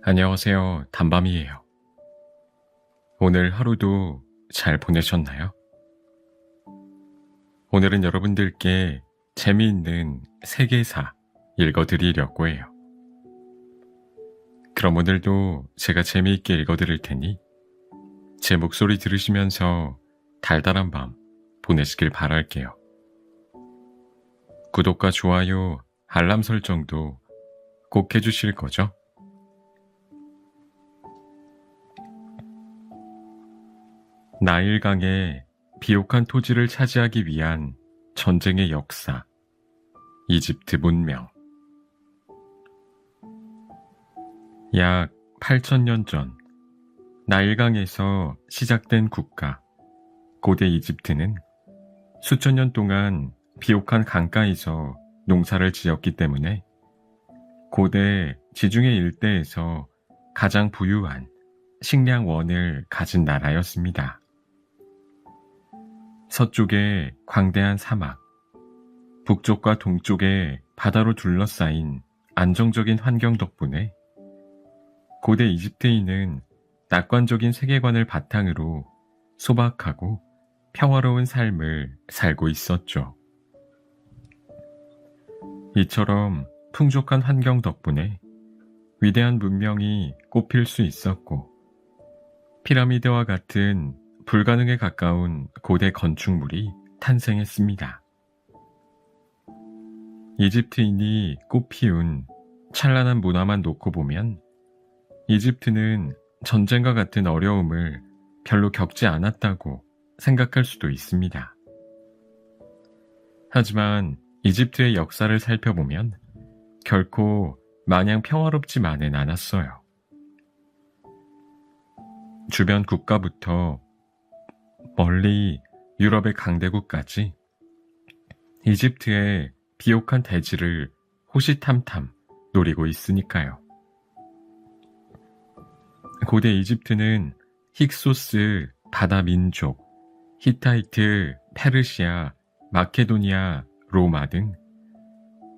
안녕하세요. 단밤이에요. 오늘 하루도 잘 보내셨나요? 오늘은 여러분들께 재미있는 세계사 읽어드리려고 해요. 그럼 오늘도 제가 재미있게 읽어드릴 테니 제 목소리 들으시면서 달달한 밤 보내시길 바랄게요. 구독과 좋아요, 알람 설정도 꼭 해주실 거죠? 나일강의 비옥한 토지를 차지하기 위한 전쟁의 역사, 이집트 문명. 약 8,000년 전 나일강에서 시작된 국가, 고대 이집트는 수천 년 동안 비옥한 강가에서 농사를 지었기 때문에 고대 지중해 일대에서 가장 부유한 식량원을 가진 나라였습니다. 서쪽에 광대한 사막, 북쪽과 동쪽에 바다로 둘러싸인 안정적인 환경 덕분에 고대 이집트인은 낙관적인 세계관을 바탕으로 소박하고 평화로운 삶을 살고 있었죠. 이처럼 풍족한 환경 덕분에 위대한 문명이 꼽힐 수 있었고, 피라미드와 같은 불가능에 가까운 고대 건축물이 탄생했습니다. 이집트인이 꽃피운 찬란한 문화만 놓고 보면 이집트는 전쟁과 같은 어려움을 별로 겪지 않았다고 생각할 수도 있습니다. 하지만 이집트의 역사를 살펴보면 결코 마냥 평화롭지만은 않았어요. 주변 국가부터 멀리 유럽의 강대국까지 이집트의 비옥한 대지를 호시탐탐 노리고 있으니까요. 고대 이집트는 힉소스, 바다 민족, 히타이트, 페르시아, 마케도니아, 로마 등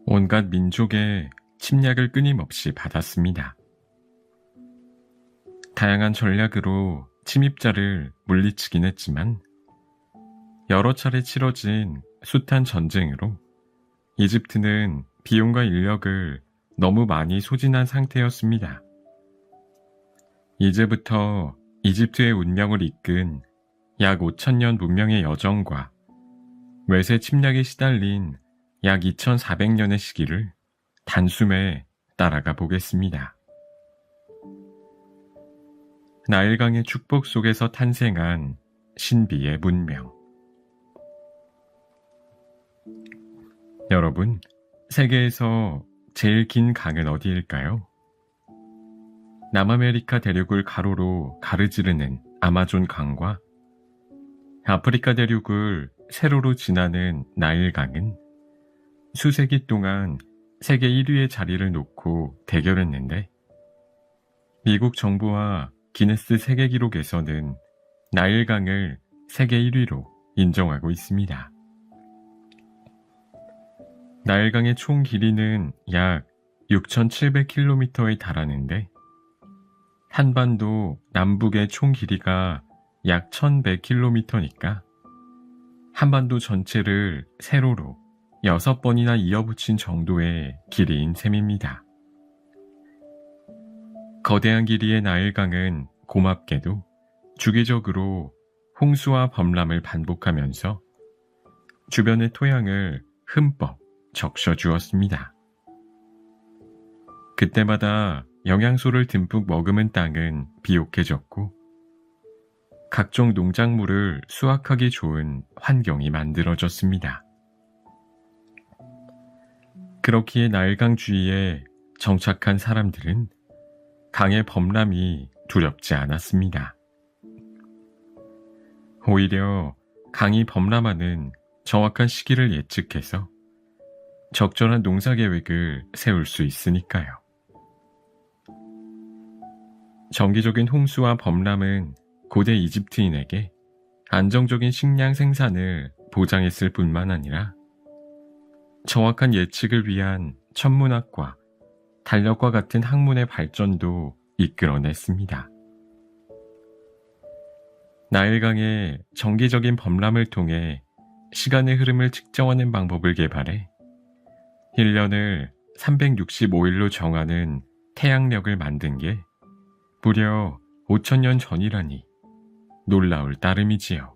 온갖 민족의 침략을 끊임없이 받았습니다. 다양한 전략으로 침입자를 물리치긴 했지만 여러 차례 치러진 숱한 전쟁으로 이집트는 비용과 인력을 너무 많이 소진한 상태였습니다. 이제부터 이집트의 운명을 이끈 약 5,000년 문명의 여정과 외세 침략에 시달린 약 2,400년의 시기를 단숨에 따라가 보겠습니다. 나일강의 축복 속에서 탄생한 신비의 문명. 여러분, 세계에서 제일 긴 강은 어디일까요? 남아메리카 대륙을 가로로 가르지르는 아마존 강과 아프리카 대륙을 세로로 지나는 나일강은 수세기 동안 세계 1위의 자리를 놓고 대결했는데, 미국 정부와 기네스 세계 기록에서는 나일강을 세계 1위로 인정하고 있습니다. 나일강의 총 길이는 약 6,700km에 달하는데, 한반도 남북의 총 길이가 약 1,100km니까 한반도 전체를 세로로 6번이나 이어붙인 정도의 길이인 셈입니다. 거대한 길이의 나일강은 고맙게도 주기적으로 홍수와 범람을 반복하면서 주변의 토양을 흠뻑 적셔주었습니다. 그때마다 영양소를 듬뿍 머금은 땅은 비옥해졌고 각종 농작물을 수확하기 좋은 환경이 만들어졌습니다. 그렇기에 나일강 주위에 정착한 사람들은 강의 범람이 두렵지 않았습니다. 오히려 강이 범람하는 정확한 시기를 예측해서 적절한 농사 계획을 세울 수 있으니까요. 정기적인 홍수와 범람은 고대 이집트인에게 안정적인 식량 생산을 보장했을 뿐만 아니라 정확한 예측을 위한 천문학과 달력과 같은 학문의 발전도 이끌어냈습니다. 나일강의 정기적인 범람을 통해 시간의 흐름을 측정하는 방법을 개발해 1년을 365일로 정하는 태양력을 만든 게 무려 5천년 전이라니 놀라울 따름이지요.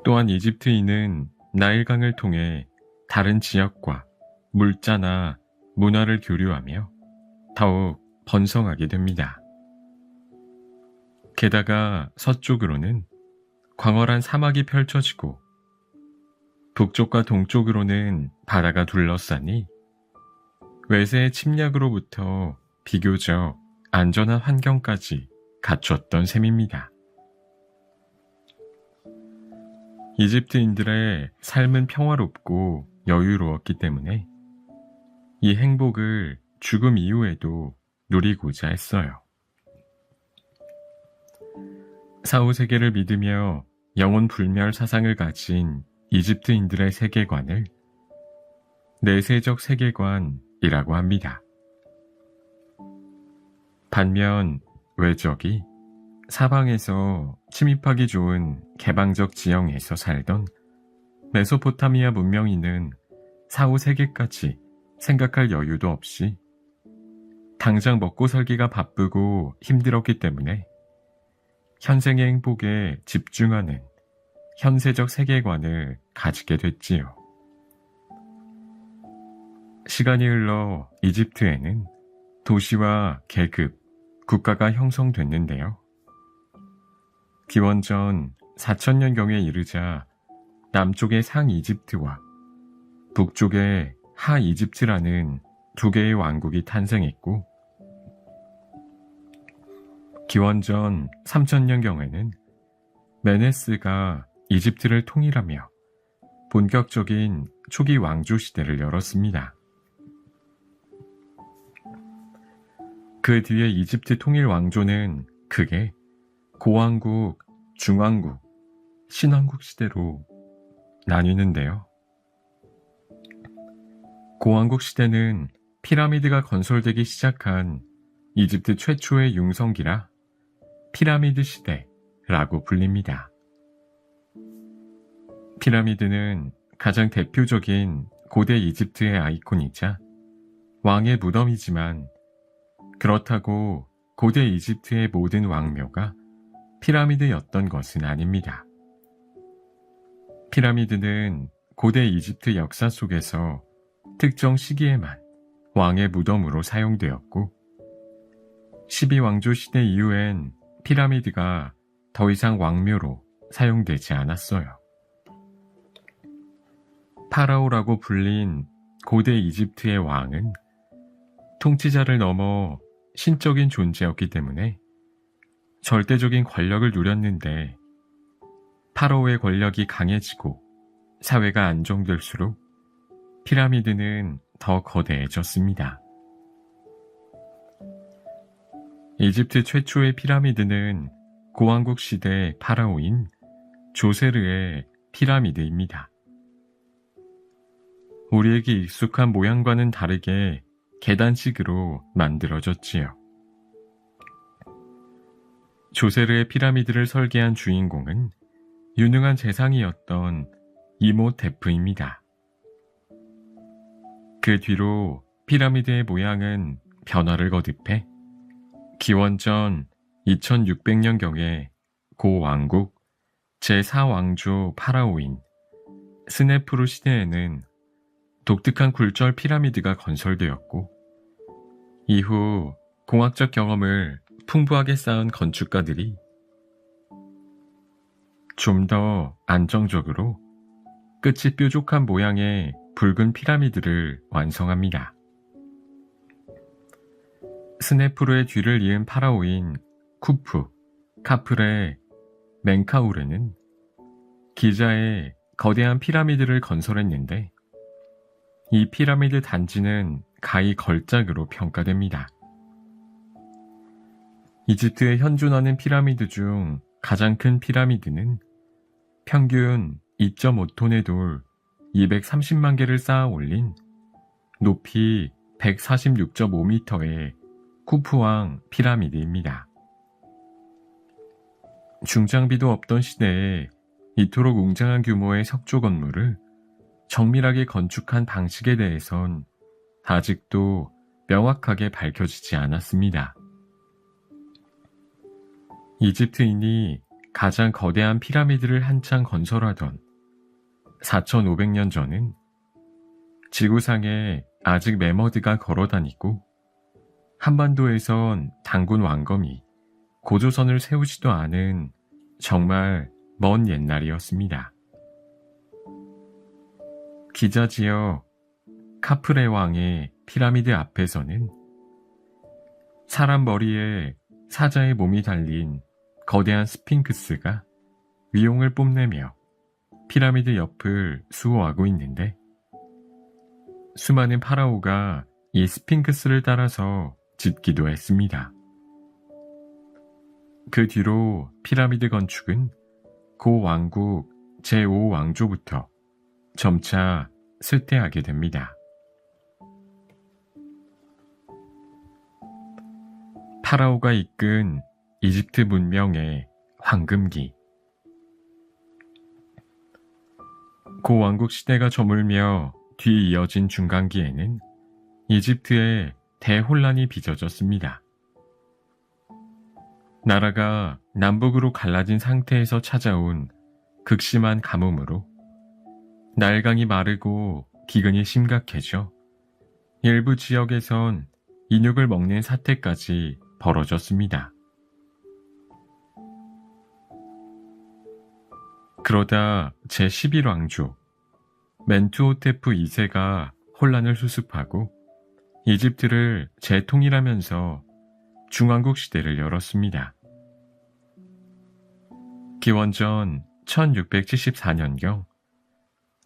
또한 이집트인은 나일강을 통해 다른 지역과 물자나 문화를 교류하며 더욱 번성하게 됩니다. 게다가 서쪽으로는 광활한 사막이 펼쳐지고 북쪽과 동쪽으로는 바다가 둘러싸니 외세의 침략으로부터 비교적 안전한 환경까지 갖췄던 셈입니다. 이집트인들의 삶은 평화롭고 여유로웠기 때문에 이 행복을 죽음 이후에도 누리고자 했어요. 사후세계를 믿으며 영혼 불멸 사상을 가진 이집트인들의 세계관을 내세적 세계관이라고 합니다. 반면 외적이 사방에서 침입하기 좋은 개방적 지형에서 살던 메소포타미아 문명인은 사후세계까지 생각할 여유도 없이 당장 먹고 살기가 바쁘고 힘들었기 때문에 현생의 행복에 집중하는 현세적 세계관을 가지게 됐지요. 시간이 흘러 이집트에는 도시와 계급, 국가가 형성됐는데요. 기원전 4천년경에 이르자 남쪽의 상이집트와 북쪽의 하이집트라는 두 개의 왕국이 탄생했고, 기원전 3000년경에는 메네스가 이집트를 통일하며 본격적인 초기 왕조 시대를 열었습니다. 그 뒤에 이집트 통일 왕조는 크게 고왕국, 중왕국, 신왕국 시대로 나뉘는데요. 고왕국 시대는 피라미드가 건설되기 시작한 이집트 최초의 융성기라 피라미드 시대라고 불립니다. 피라미드는 가장 대표적인 고대 이집트의 아이콘이자 왕의 무덤이지만, 그렇다고 고대 이집트의 모든 왕묘가 피라미드였던 것은 아닙니다. 피라미드는 고대 이집트 역사 속에서 특정 시기에만 왕의 무덤으로 사용되었고, 12왕조 시대 이후엔 피라미드가 더 이상 왕묘로 사용되지 않았어요. 파라오라고 불린 고대 이집트의 왕은 통치자를 넘어 신적인 존재였기 때문에 절대적인 권력을 누렸는데, 파라오의 권력이 강해지고 사회가 안정될수록 피라미드는 더 거대해졌습니다. 이집트 최초의 피라미드는 고왕국 시대 파라오인 조세르의 피라미드입니다. 우리에게 익숙한 모양과는 다르게 계단식으로 만들어졌지요. 조세르의 피라미드를 설계한 주인공은 유능한 재상이었던 이모테프입니다. 그 뒤로 피라미드의 모양은 변화를 거듭해 기원전 2600년경에 고왕국 제4왕조 파라오인 스네프루 시대에는 독특한 굴절 피라미드가 건설되었고, 이후 공학적 경험을 풍부하게 쌓은 건축가들이 좀 더 안정적으로 끝이 뾰족한 모양의 붉은 피라미드를 완성합니다. 스네프루의 뒤를 이은 파라오인 쿠프, 카프레, 멘카우르는 기자의 거대한 피라미드를 건설했는데, 이 피라미드 단지는 가히 걸작으로 평가됩니다. 이집트에 현존하는 피라미드 중 가장 큰 피라미드는 평균 2.5톤의 돌 230만 개를 쌓아 올린 높이 146.5m의 쿠프왕 피라미드입니다. 중장비도 없던 시대에 이토록 웅장한 규모의 석조 건물을 정밀하게 건축한 방식에 대해선 아직도 명확하게 밝혀지지 않았습니다. 이집트인이 가장 거대한 피라미드를 한창 건설하던 4,500년 전은 지구상에 아직 매머드가 걸어다니고 한반도에선 단군 왕검이 고조선을 세우지도 않은 정말 먼 옛날이었습니다. 기자 지역 카프레 왕의 피라미드 앞에서는 사람 머리에 사자의 몸이 달린 거대한 스핑크스가 위용을 뽐내며 피라미드 옆을 수호하고 있는데 수많은 파라오가 이 스핑크스를 따라서 짓기도 했습니다. 그 뒤로 피라미드 건축은 고 왕국 제5왕조부터 점차 쇠퇴하게 됩니다. 파라오가 이끈 이집트 문명의 황금기. 고 왕국 시대가 저물며 뒤 이어진 중간기에는 이집트의 대혼란이 빚어졌습니다. 나라가 남북으로 갈라진 상태에서 찾아온 극심한 가뭄으로 날강이 마르고 기근이 심각해져 일부 지역에선 인육을 먹는 사태까지 벌어졌습니다. 그러다 제11왕조 멘투호테프 2세가 혼란을 수습하고 이집트를 재통일하면서 중왕국 시대를 열었습니다. 기원전 1674년경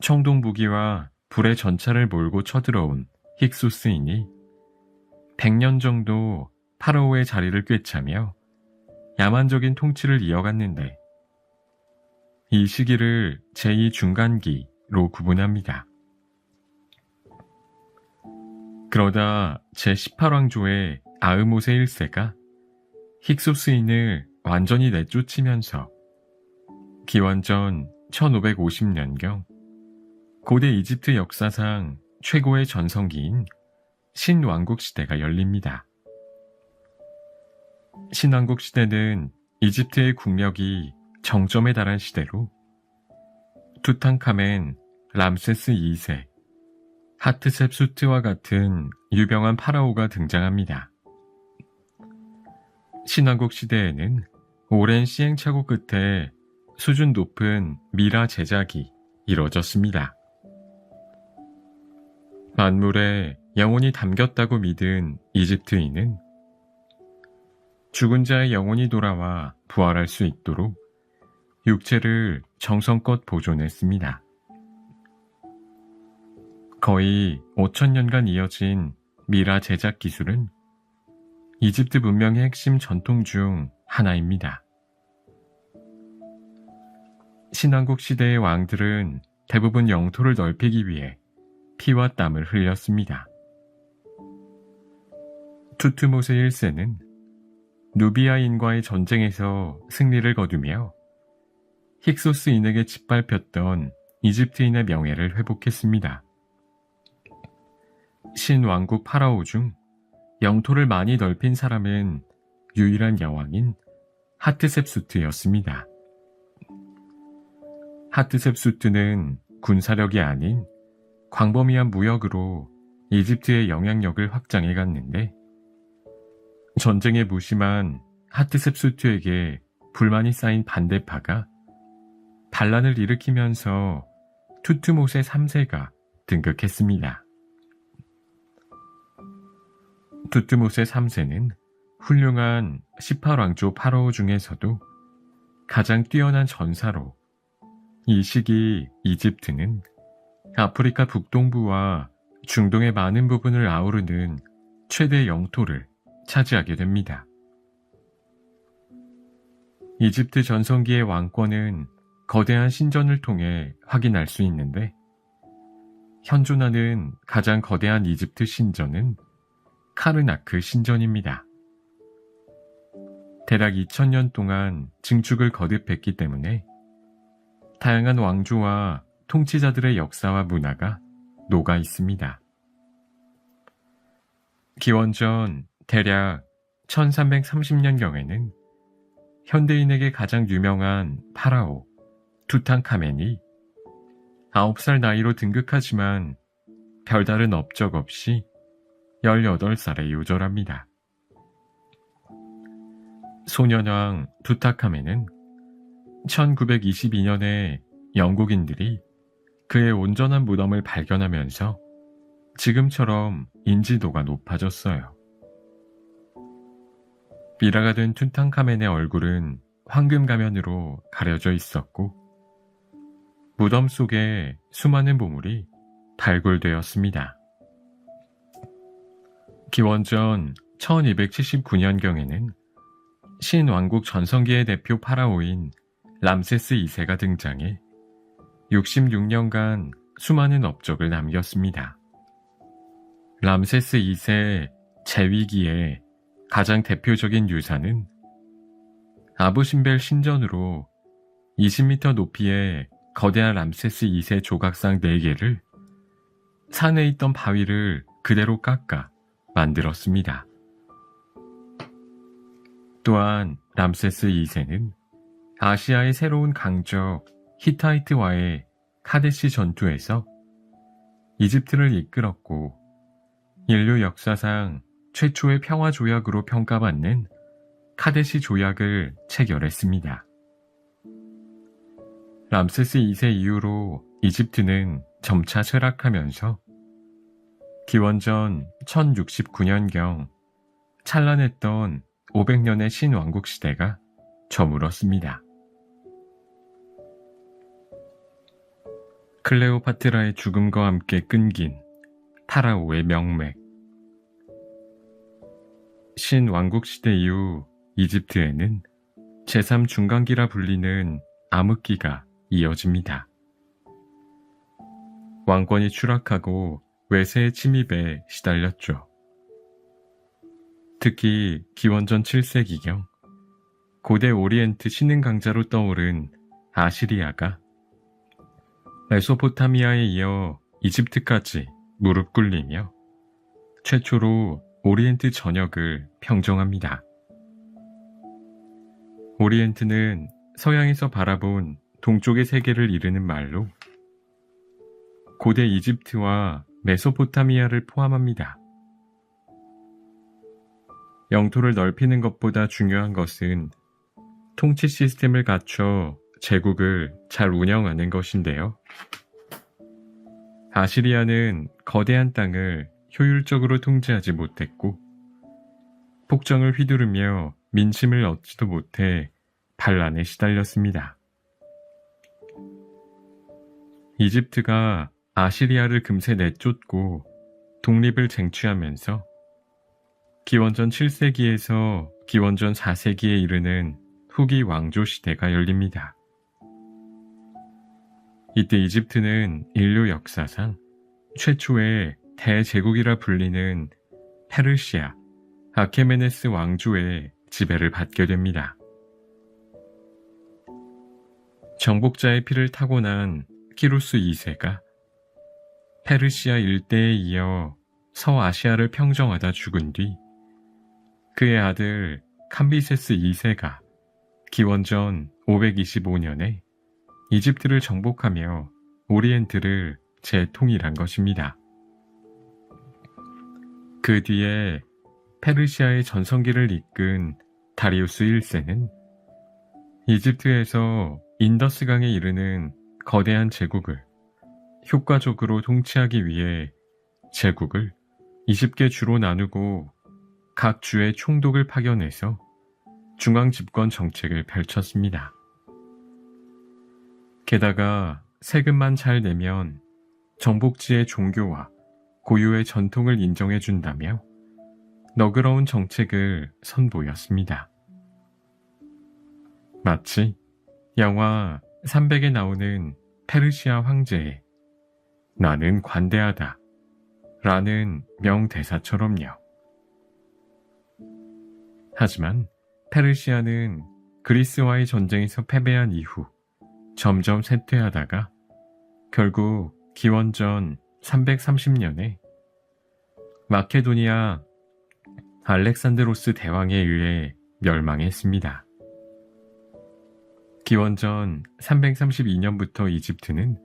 청동 무기와 불의 전차를 몰고 쳐들어온 힉소스인이 100년 정도 파라오의 자리를 꿰차며 야만적인 통치를 이어갔는데 이 시기를 제2중간기로 구분합니다. 그러다 제18왕조의 아흐모세 1세가 힉소스인을 완전히 내쫓으면서 기원전 1550년경 고대 이집트 역사상 최고의 전성기인 신왕국 시대가 열립니다. 신왕국 시대는 이집트의 국력이 정점에 달한 시대로 투탕카멘, 람세스 2세, 하트셉수트와 같은 유명한 파라오가 등장합니다. 신왕국 시대에는 오랜 시행착오 끝에 수준 높은 미라 제작이 이뤄졌습니다. 만물에 영혼이 담겼다고 믿은 이집트인은 죽은 자의 영혼이 돌아와 부활할 수 있도록 육체를 정성껏 보존했습니다. 거의 5,000년간 이어진 미라 제작 기술은 이집트 문명의 핵심 전통 중 하나입니다. 신왕국 시대의 왕들은 대부분 영토를 넓히기 위해 피와 땀을 흘렸습니다. 투트모세 1세는 누비아인과의 전쟁에서 승리를 거두며 힉소스인에게 짓밟혔던 이집트인의 명예를 회복했습니다. 신왕국 파라오 중 영토를 많이 넓힌 사람은 유일한 여왕인 하트셉수트였습니다. 하트셉수트는 군사력이 아닌 광범위한 무역으로 이집트의 영향력을 확장해 갔는데 전쟁에 무심한 하트셉수트에게 불만이 쌓인 반대파가 반란을 일으키면서 투트모세 3세가 등극했습니다. 투트모세 3세는 훌륭한 18왕조 파라오 중에서도 가장 뛰어난 전사로 이 시기 이집트는 아프리카 북동부와 중동의 많은 부분을 아우르는 최대 영토를 차지하게 됩니다. 이집트 전성기의 왕권은 거대한 신전을 통해 확인할 수 있는데 현존하는 가장 거대한 이집트 신전은 카르나크 신전입니다. 대략 2000년 동안 증축을 거듭했기 때문에 다양한 왕조와 통치자들의 역사와 문화가 녹아 있습니다. 기원전 대략 1330년경에는 현대인에게 가장 유명한 파라오 투탕카멘이 9살 나이로 등극하지만 별다른 업적 없이 18살에 요절합니다. 소년왕 투탕카멘은 1922년에 영국인들이 그의 온전한 무덤을 발견하면서 지금처럼 인지도가 높아졌어요. 미라가 된 투탕카멘의 얼굴은 황금 가면으로 가려져 있었고 무덤 속에 수많은 보물이 발굴되었습니다. 기원전 1279년경에는 신왕국 전성기의 대표 파라오인 람세스 2세가 등장해 66년간 수많은 업적을 남겼습니다. 람세스 2세 재위기에 가장 대표적인 유산은 아부신벨 신전으로 20m 높이의 거대한 람세스 2세 조각상 4개를 산에 있던 바위를 그대로 깎아 만들었습니다. 또한 람세스 2세는 아시아의 새로운 강적 히타이트와의 카데시 전투에서 이집트를 이끌었고 인류 역사상 최초의 평화 조약으로 평가받는 카데시 조약을 체결했습니다. 람세스 2세 이후로 이집트는 점차 쇠락하면서 기원전 1069년경 찬란했던 500년의 신왕국 시대가 저물었습니다. 클레오파트라의 죽음과 함께 끊긴 파라오의 명맥. 신왕국 시대 이후 이집트에는 제3중간기라 불리는 암흑기가 이어집니다. 왕권이 추락하고 외세의 침입에 시달렸죠. 특히 기원전 7세기경 고대 오리엔트 신흥 강자로 떠오른 아시리아가 메소포타미아에 이어 이집트까지 무릎 꿇리며 최초로 오리엔트 전역을 평정합니다. 오리엔트는 서양에서 바라본 동쪽의 세계를 이르는 말로 고대 이집트와 메소포타미아를 포함합니다. 영토를 넓히는 것보다 중요한 것은 통치 시스템을 갖춰 제국을 잘 운영하는 것인데요. 아시리아는 거대한 땅을 효율적으로 통제하지 못했고 폭정을 휘두르며 민심을 얻지도 못해 반란에 시달렸습니다. 이집트가 아시리아를 금세 내쫓고 독립을 쟁취하면서 기원전 7세기에서 기원전 4세기에 이르는 후기 왕조 시대가 열립니다. 이때 이집트는 인류 역사상 최초의 대제국이라 불리는 페르시아 아케메네스 왕조의 지배를 받게 됩니다. 정복자의 피를 타고난 키루스 2세가 페르시아 일대에 이어 서아시아를 평정하다 죽은 뒤 그의 아들 캄비세스 2세가 기원전 525년에 이집트를 정복하며 오리엔트를 재통일한 것입니다. 그 뒤에 페르시아의 전성기를 이끈 다리우스 1세는 이집트에서 인더스강에 이르는 거대한 제국을 효과적으로 통치하기 위해 제국을 20개 주로 나누고 각 주에 총독을 파견해서 중앙집권 정책을 펼쳤습니다. 게다가 세금만 잘 내면 정복지의 종교와 고유의 전통을 인정해준다며 너그러운 정책을 선보였습니다. 마치 영화 300에 나오는 페르시아 황제의 나는 관대하다 라는 명대사처럼요. 하지만 페르시아는 그리스와의 전쟁에서 패배한 이후 점점 쇠퇴하다가 결국 기원전 330년에 마케도니아 알렉산드로스 대왕에 의해 멸망했습니다. 기원전 332년부터 이집트는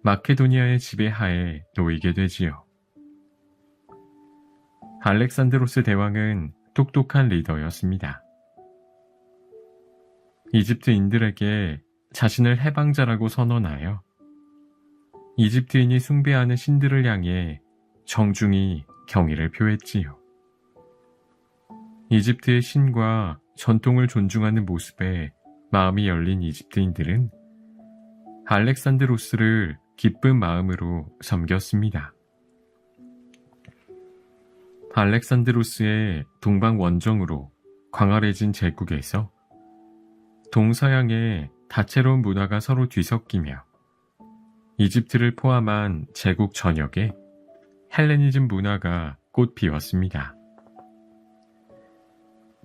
마케도니아의 지배하에 놓이게 되지요. 알렉산드로스 대왕은 똑똑한 리더였습니다. 이집트인들에게 자신을 해방자라고 선언하여 이집트인이 숭배하는 신들을 향해 정중히 경의를 표했지요. 이집트의 신과 전통을 존중하는 모습에 마음이 열린 이집트인들은 알렉산드로스를 기쁜 마음으로 섬겼습니다. 알렉산드로스의 동방 원정으로 광활해진 제국에서 동서양의 다채로운 문화가 서로 뒤섞이며 이집트를 포함한 제국 전역에 헬레니즘 문화가 꽃 피웠습니다.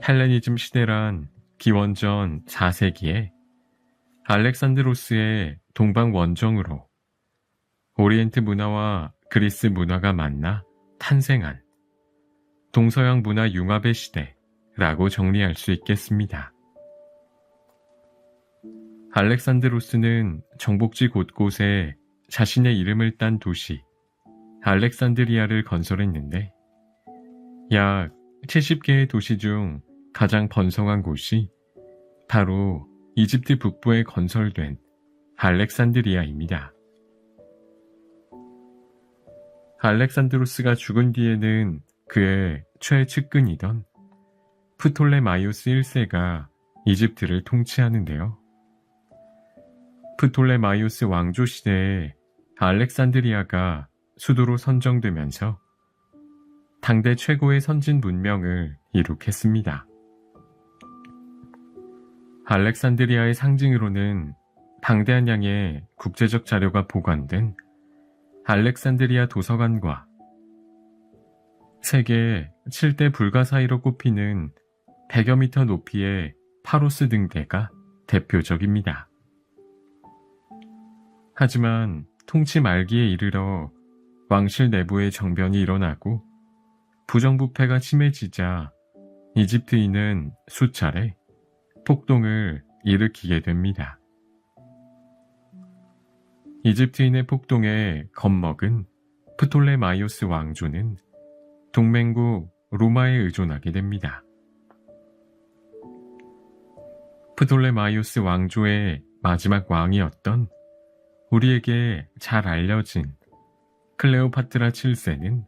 헬레니즘 시대란 기원전 4세기에 알렉산드로스의 동방 원정으로 오리엔트 문화와 그리스 문화가 만나 탄생한 동서양 문화 융합의 시대라고 정리할 수 있겠습니다. 알렉산드로스는 정복지 곳곳에 자신의 이름을 딴 도시 알렉산드리아를 건설했는데 약 70개의 도시 중 가장 번성한 곳이 바로 이집트 북부에 건설된 알렉산드리아입니다. 알렉산드로스가 죽은 뒤에는 그의 최측근이던 프톨레마이오스 1세가 이집트를 통치하는데요. 프톨레마이오스 왕조 시대에 알렉산드리아가 수도로 선정되면서 당대 최고의 선진 문명을 이룩했습니다. 알렉산드리아의 상징으로는 방대한 양의 국제적 자료가 보관된 알렉산드리아 도서관과 세계 7대 불가사의로 꼽히는 100여 미터 높이의 파로스 등대가 대표적입니다. 하지만 통치 말기에 이르러 왕실 내부의 정변이 일어나고 부정부패가 심해지자 이집트인은 수차례 폭동을 일으키게 됩니다. 이집트인의 폭동에 겁먹은 프톨레마이오스 왕조는 동맹국 로마에 의존하게 됩니다. 프톨레마이오스 왕조의 마지막 왕이었던 우리에게 잘 알려진 클레오파트라 7세는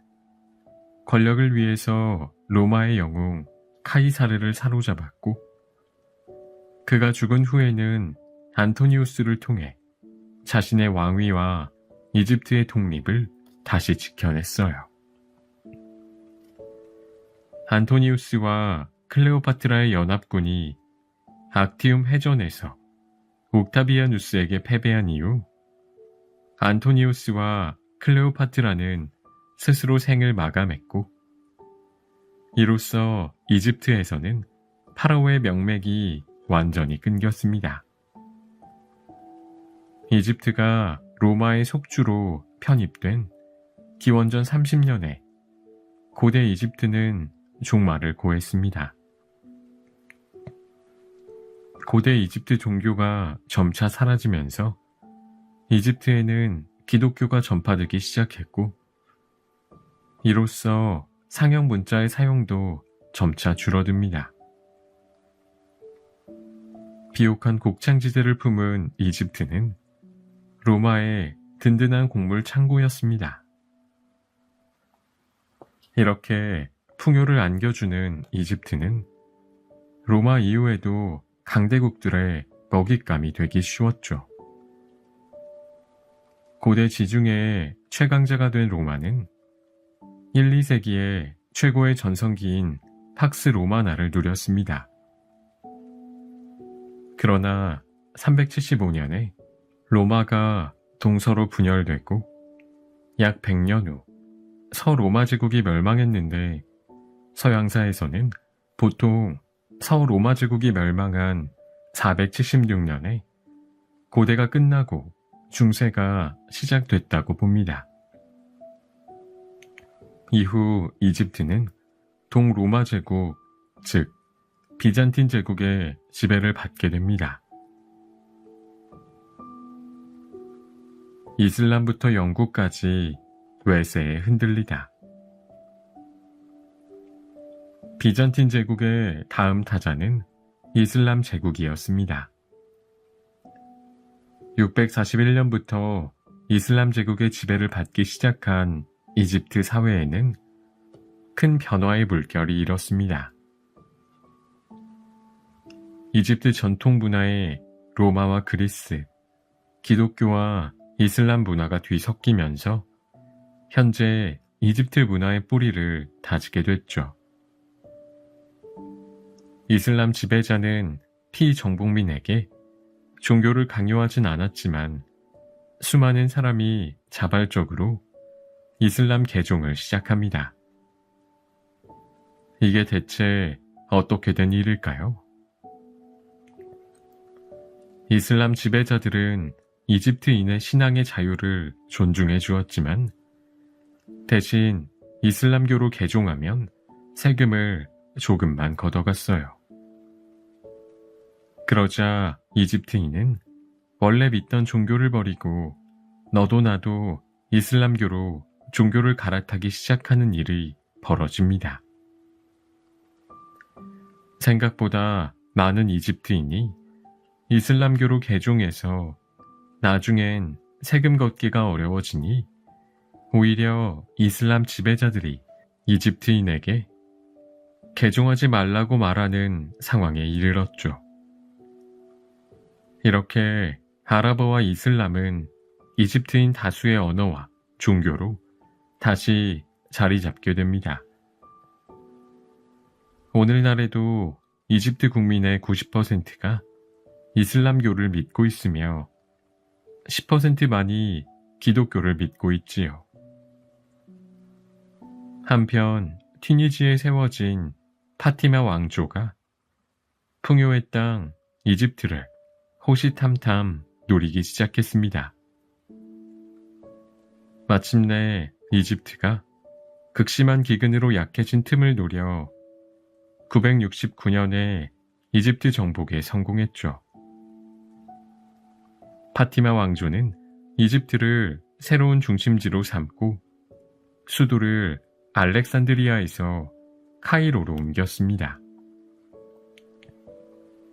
권력을 위해서 로마의 영웅 카이사르를 사로잡았고 그가 죽은 후에는 안토니우스를 통해 자신의 왕위와 이집트의 독립을 다시 지켜냈어요. 안토니우스와 클레오파트라의 연합군이 악티움 해전에서 옥타비아누스에게 패배한 이후 안토니우스와 클레오파트라는 스스로 생을 마감했고 이로써 이집트에서는 파라오의 명맥이 완전히 끊겼습니다. 이집트가 로마의 속주로 편입된 기원전 30년에 고대 이집트는 종말을 고했습니다. 고대 이집트 종교가 점차 사라지면서 이집트에는 기독교가 전파되기 시작했고 이로써 상형 문자의 사용도 점차 줄어듭니다. 비옥한 곡창지대를 품은 이집트는 로마의 든든한 곡물 창고였습니다. 이렇게 풍요를 안겨주는 이집트는 로마 이후에도 강대국들의 먹잇감이 되기 쉬웠죠. 고대 지중해의 최강자가 된 로마는 1, 2세기에 최고의 전성기인 팍스 로마나를 누렸습니다. 그러나 375년에 로마가 동서로 분열되고 약 100년 후 서로마 제국이 멸망했는데 서양사에서는 보통 서로마 제국이 멸망한 476년에 고대가 끝나고 중세가 시작됐다고 봅니다. 이후 이집트는 동로마 제국, 즉 비잔틴 제국의 지배를 받게 됩니다. 이슬람부터 영국까지 외세에 흔들리다. 비잔틴 제국의 다음 타자는 이슬람 제국이었습니다. 641년부터 이슬람 제국의 지배를 받기 시작한 이집트 사회에는 큰 변화의 물결이 일었습니다. 이집트 전통 문화에 로마와 그리스, 기독교와 이슬람 문화가 뒤섞이면서 현재 이집트 문화의 뿌리를 다지게 됐죠. 이슬람 지배자는 피정복민에게 종교를 강요하진 않았지만 수많은 사람이 자발적으로 이슬람 개종을 시작합니다. 이게 대체 어떻게 된 일일까요? 이슬람 지배자들은 이집트인의 신앙의 자유를 존중해 주었지만 대신 이슬람교로 개종하면 세금을 조금만 걷어갔어요. 그러자 이집트인은 원래 믿던 종교를 버리고 너도 나도 이슬람교로 종교를 갈아타기 시작하는 일이 벌어집니다. 생각보다 많은 이집트인이 이슬람교로 개종해서 나중엔 세금 걷기가 어려워지니 오히려 이슬람 지배자들이 이집트인에게 개종하지 말라고 말하는 상황에 이르렀죠. 이렇게 아랍어와 이슬람은 이집트인 다수의 언어와 종교로 다시 자리 잡게 됩니다. 오늘날에도 이집트 국민의 90%가 이슬람교를 믿고 있으며 10%만이 기독교를 믿고 있지요. 한편 튀니지에 세워진 파티마 왕조가 풍요의 땅 이집트를 호시탐탐 노리기 시작했습니다. 마침내 이집트가 극심한 기근으로 약해진 틈을 노려 969년에 이집트 정복에 성공했죠. 파티마 왕조는 이집트를 새로운 중심지로 삼고 수도를 알렉산드리아에서 카이로로 옮겼습니다.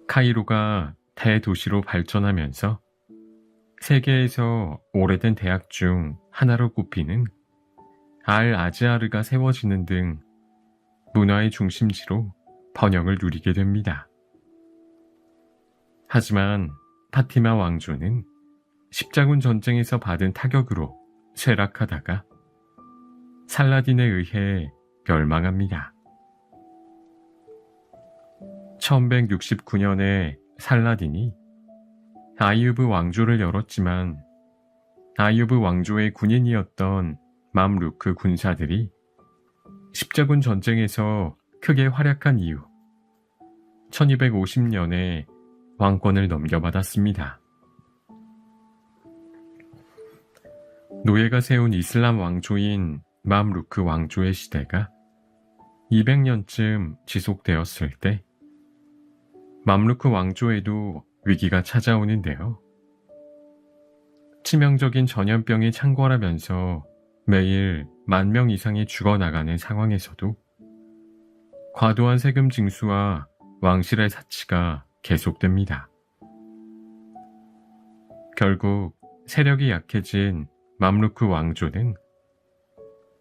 카이로가 대도시로 발전하면서 세계에서 오래된 대학 중 하나로 꼽히는 알-아즈하르가 세워지는 등 문화의 중심지로 번영을 누리게 됩니다. 하지만 파티마 왕조는 십자군 전쟁에서 받은 타격으로 쇠락하다가 살라딘에 의해 멸망합니다. 1169년에 살라딘이 아이유브 왕조를 열었지만 아이유브 왕조의 군인이었던 맘루크 군사들이 십자군 전쟁에서 크게 활약한 이후 1250년에 왕권을 넘겨받았습니다. 노예가 세운 이슬람 왕조인 맘루크 왕조의 시대가 200년쯤 지속되었을 때 맘루크 왕조에도 위기가 찾아오는데요. 치명적인 전염병이 창궐하면서 매일 10,000명 이상이 죽어나가는 상황에서도 과도한 세금 징수와 왕실의 사치가 계속됩니다. 결국 세력이 약해진 맘루크 왕조는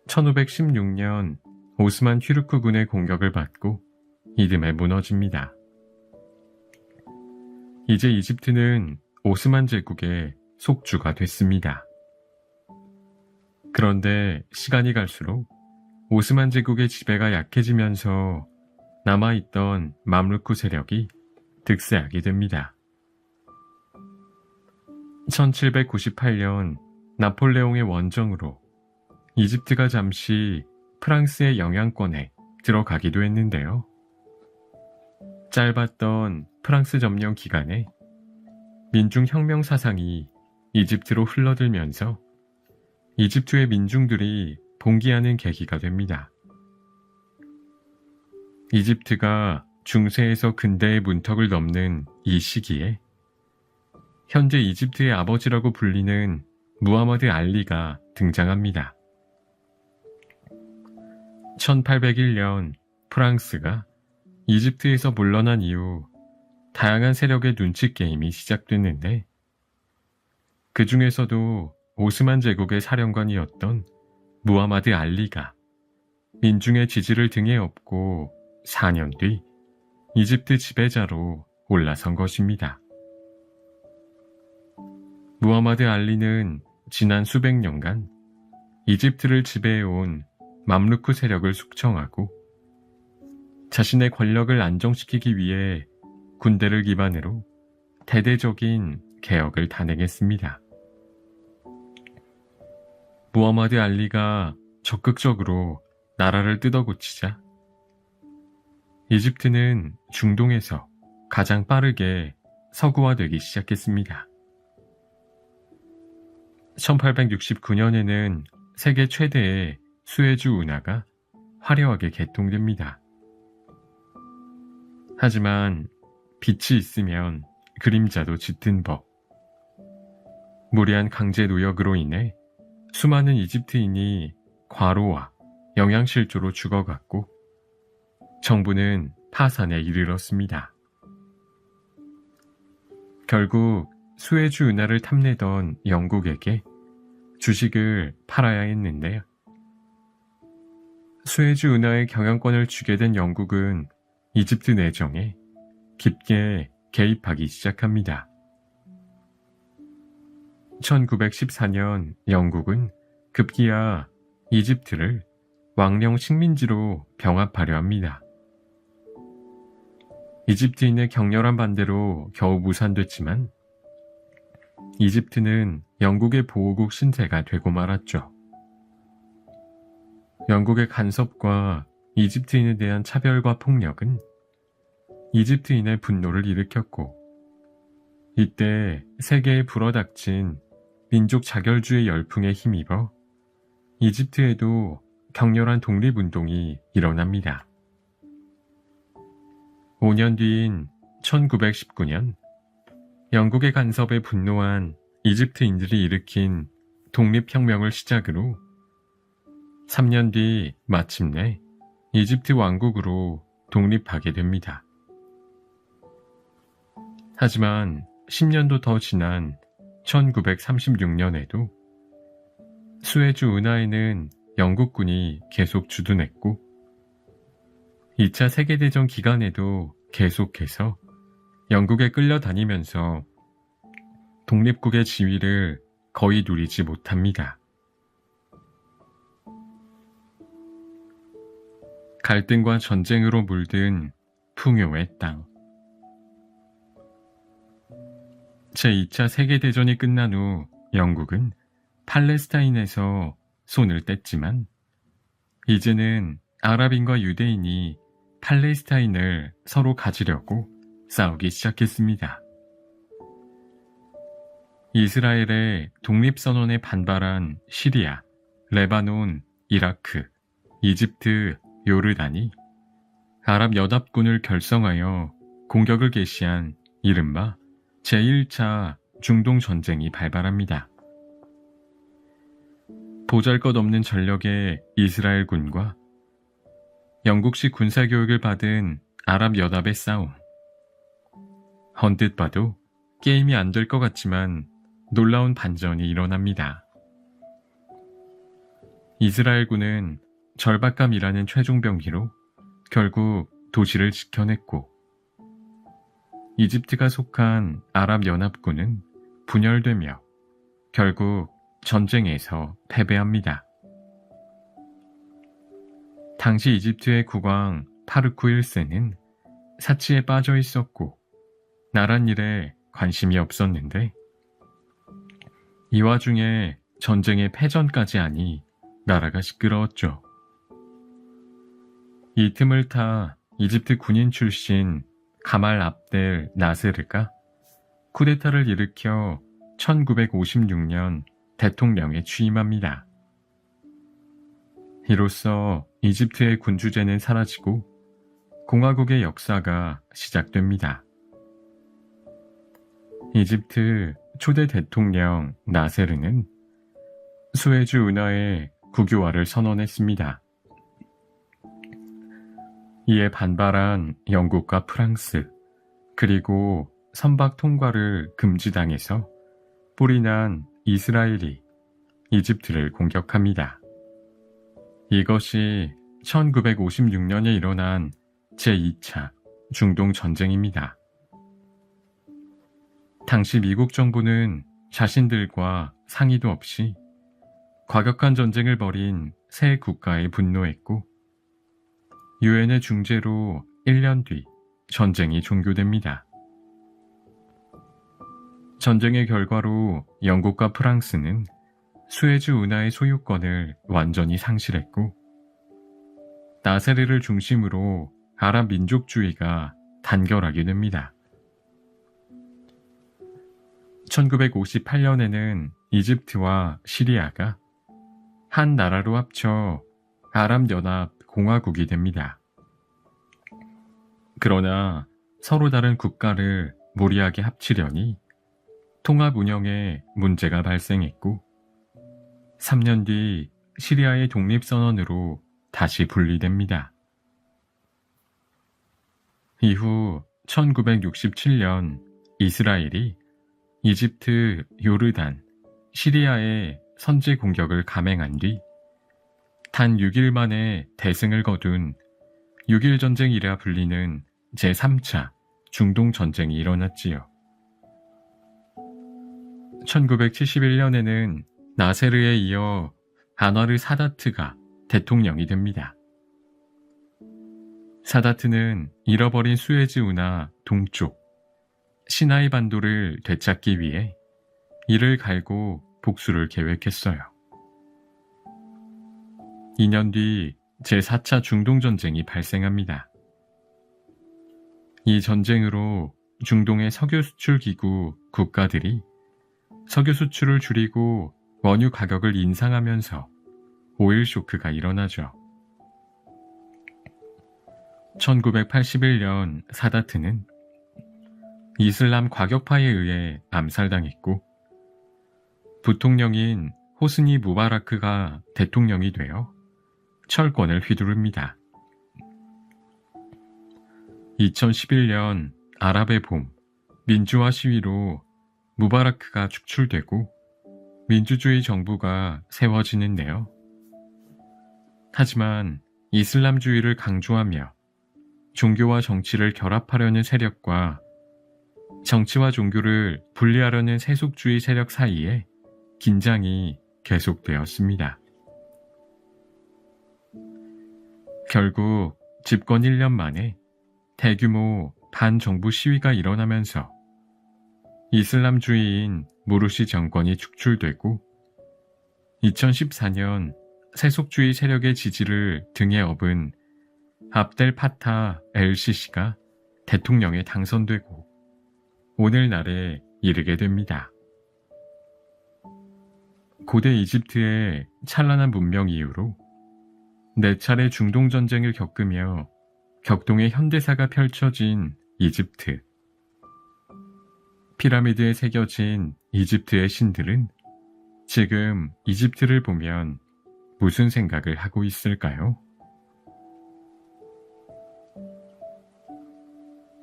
1516년 오스만 튀르크군의 공격을 받고 이듬해 무너집니다. 이제 이집트는 오스만 제국의 속주가 됐습니다. 그런데 시간이 갈수록 오스만 제국의 지배가 약해지면서 남아있던 맘루크 세력이 득세하게 됩니다. 1798년 나폴레옹의 원정으로 이집트가 잠시 프랑스의 영향권에 들어가기도 했는데요. 짧았던 프랑스 점령 기간에 민중혁명 사상이 이집트로 흘러들면서 이집트의 민중들이 봉기하는 계기가 됩니다. 이집트가 중세에서 근대의 문턱을 넘는 이 시기에 현재 이집트의 아버지라고 불리는 무하마드 알리가 등장합니다. 1801년 프랑스가 이집트에서 물러난 이후 다양한 세력의 눈치 게임이 시작됐는데 그 중에서도 오스만 제국의 사령관이었던 무하마드 알리가 민중의 지지를 등에 업고 4년 뒤 이집트 지배자로 올라선 것입니다. 무하마드 알리는 지난 수백 년간 이집트를 지배해온 맘루크 세력을 숙청하고 자신의 권력을 안정시키기 위해 군대를 기반으로 대대적인 개혁을 단행했습니다. 무하마드 알리가 적극적으로 나라를 뜯어고치자 이집트는 중동에서 가장 빠르게 서구화되기 시작했습니다. 1869년에는 세계 최대의 수에즈 운하가 화려하게 개통됩니다. 하지만 빛이 있으면 그림자도 짙은 법. 무리한 강제 노역으로 인해 수많은 이집트인이 과로와 영양실조로 죽어갔고 정부는 파산에 이르렀습니다. 결국 수에즈 운하를 탐내던 영국에게 주식을 팔아야 했는데요. 수에즈 운하의 경영권을 쥐게 된 영국은 이집트 내정에 깊게 개입하기 시작합니다. 1914년 영국은 급기야 이집트를 왕령 식민지로 병합하려 합니다. 이집트인의 격렬한 반대로 겨우 무산됐지만 이집트는 영국의 보호국 신세가 되고 말았죠. 영국의 간섭과 이집트인에 대한 차별과 폭력은 이집트인의 분노를 일으켰고 이때 세계에 불어닥친 민족 자결주의 열풍에 힘입어 이집트에도 격렬한 독립운동이 일어납니다. 5년 뒤인 1919년 영국의 간섭에 분노한 이집트인들이 일으킨 독립혁명을 시작으로 3년 뒤 마침내 이집트 왕국으로 독립하게 됩니다. 하지만 10년도 더 지난 1936년에도 수에즈 운하에는 영국군이 계속 주둔했고 2차 세계대전 기간에도 계속해서 영국에 끌려다니면서 독립국의 지위를 거의 누리지 못합니다. 갈등과 전쟁으로 물든 풍요의 땅. 제2차 세계대전이 끝난 후 영국은 팔레스타인에서 손을 뗐지만 이제는 아랍인과 유대인이 팔레스타인을 서로 가지려고 싸우기 시작했습니다. 이스라엘의 독립선언에 반발한 시리아, 레바논, 이라크, 이집트, 요르단이 아랍연합군을 결성하여 공격을 개시한 이른바 제1차 중동전쟁이 발발합니다. 보잘것없는 전력의 이스라엘군과 영국식 군사교육을 받은 아랍연합의 싸움. 언뜻 봐도 게임이 안 될 것 같지만 놀라운 반전이 일어납니다. 이스라엘군은 절박감이라는 최종 병기로 결국 도시를 지켜냈고 이집트가 속한 아랍연합군은 분열되며 결국 전쟁에서 패배합니다. 당시 이집트의 국왕 파르쿠 1세는 사치에 빠져 있었고 나란 일에 관심이 없었는데 이 와중에 전쟁의 패전까지 하니 나라가 시끄러웠죠. 이 틈을 타 이집트 군인 출신 가말 압델 나세르가 쿠데타를 일으켜 1956년 대통령에 취임합니다. 이로써 이집트의 군주제는 사라지고 공화국의 역사가 시작됩니다. 이집트 초대 대통령 나세르는 수에즈 운하의 국유화를 선언했습니다. 이에 반발한 영국과 프랑스, 그리고 선박 통과를 금지당해서 뿔이 난 이스라엘이 이집트를 공격합니다. 이것이 1956년에 일어난 제2차 중동 전쟁입니다. 당시 미국 정부는 자신들과 상의도 없이 과격한 전쟁을 벌인 세 국가에 분노했고 유엔의 중재로 1년 뒤 전쟁이 종교됩니다. 전쟁의 결과로 영국과 프랑스는 수에즈 운하의 소유권을 완전히 상실했고 나세르를 중심으로 아랍 민족주의가 단결하게 됩니다. 1958년에는 이집트와 시리아가 한 나라로 합쳐 아랍연합공화국이 됩니다. 그러나 서로 다른 국가를 무리하게 합치려니 통합 운영에 문제가 발생했고 3년 뒤 시리아의 독립선언으로 다시 분리됩니다. 이후 1967년 이스라엘이 이집트, 요르단, 시리아의 선제 공격을 감행한 뒤 단 6일 만에 대승을 거둔 6.1 전쟁이라 불리는 제3차 중동 전쟁이 일어났지요. 1971년에는 나세르에 이어 안와르 사다트가 대통령이 됩니다. 사다트는 잃어버린 수에즈 운하 동쪽 시나이 반도를 되찾기 위해 이를 갈고 복수를 계획했어요. 2년 뒤 제4차 중동전쟁이 발생합니다. 이 전쟁으로 중동의 석유 수출 기구 국가들이 석유 수출을 줄이고 원유 가격을 인상하면서 오일 쇼크가 일어나죠. 1981년 사다트는 이슬람 과격파에 의해 암살당했고 부통령인 호스니 무바라크가 대통령이 되어 철권을 휘두릅니다. 2011년 아랍의 봄 민주화 시위로 무바라크가 축출되고 민주주의 정부가 세워지는데요. 하지만 이슬람주의를 강조하며 종교와 정치를 결합하려는 세력과 정치와 종교를 분리하려는 세속주의 세력 사이에 긴장이 계속되었습니다. 결국 집권 1년 만에 대규모 반정부 시위가 일어나면서 이슬람주의인 무르시 정권이 축출되고 2014년 세속주의 세력의 지지를 등에 업은 압델 파타 엘시시가 대통령에 당선되고 오늘날에 이르게 됩니다. 고대 이집트의 찬란한 문명 이후로 4차례 중동전쟁을 겪으며 격동의 현대사가 펼쳐진 이집트. 피라미드에 새겨진 이집트의 신들은 지금 이집트를 보면 무슨 생각을 하고 있을까요?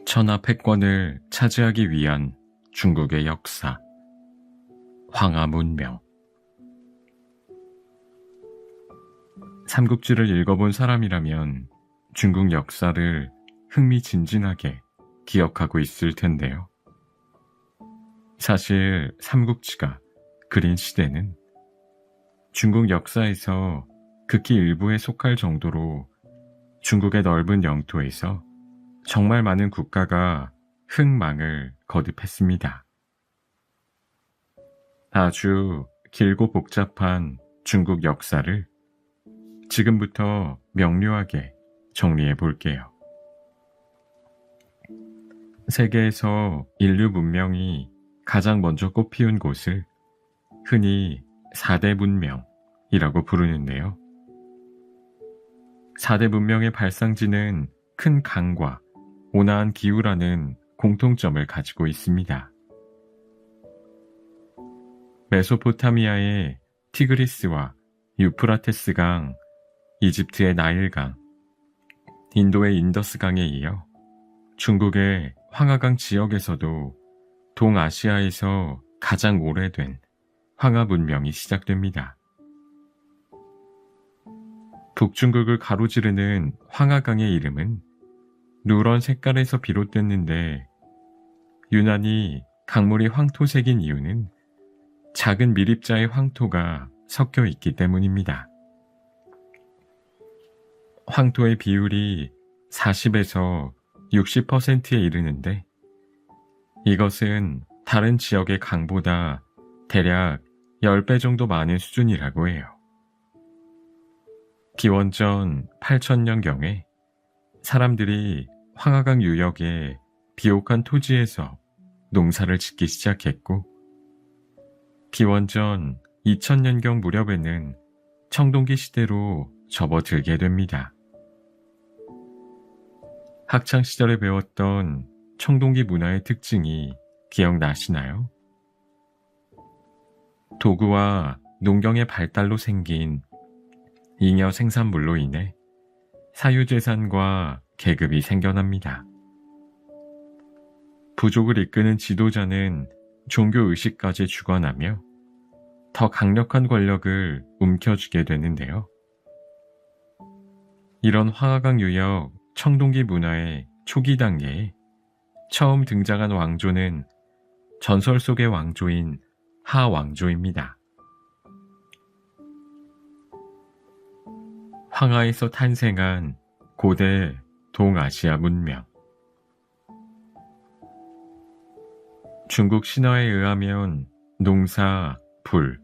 천하 패권을 차지하기 위한 중국의 역사, 황하 문명. 삼국지를 읽어본 사람이라면 중국 역사를 흥미진진하게 기억하고 있을 텐데요. 사실 삼국지가 그린 시대는 중국 역사에서 극히 일부에 속할 정도로 중국의 넓은 영토에서 정말 많은 국가가 흥망을 거듭했습니다. 아주 길고 복잡한 중국 역사를 지금부터 명료하게 정리해 볼게요. 세계에서 인류 문명이 가장 먼저 꽃피운 곳을 흔히 4대 문명이라고 부르는데요. 4대 문명의 발상지는 큰 강과 온화한 기후라는 공통점을 가지고 있습니다. 메소포타미아의 티그리스와 유프라테스 강, 이집트의 나일강, 인도의 인더스강에 이어 중국의 황하강 지역에서도 동아시아에서 가장 오래된 황하 문명이 시작됩니다. 북중국을 가로지르는 황하강의 이름은 누런 색깔에서 비롯됐는데 유난히 강물이 황토색인 이유는 작은 미립자의 황토가 섞여 있기 때문입니다. 황토의 비율이 40에서 60%에 이르는데 이것은 다른 지역의 강보다 대략 10배 정도 많은 수준이라고 해요. 기원전 8000년경에 사람들이 황하강 유역의 비옥한 토지에서 농사를 짓기 시작했고 기원전 2000년경 무렵에는 청동기 시대로 접어들게 됩니다. 학창시절에 배웠던 청동기 문화의 특징이 기억나시나요? 도구와 농경의 발달로 생긴 잉여 생산물로 인해 사유재산과 계급이 생겨납니다. 부족을 이끄는 지도자는 종교의식까지 주관하며 더 강력한 권력을 움켜쥐게 되는데요. 이런 황하강 유역 청동기 문화의 초기 단계에 처음 등장한 왕조는 전설 속의 왕조인 하왕조입니다. 황하에서 탄생한 고대 동아시아 문명. 중국 신화에 의하면 농사, 불,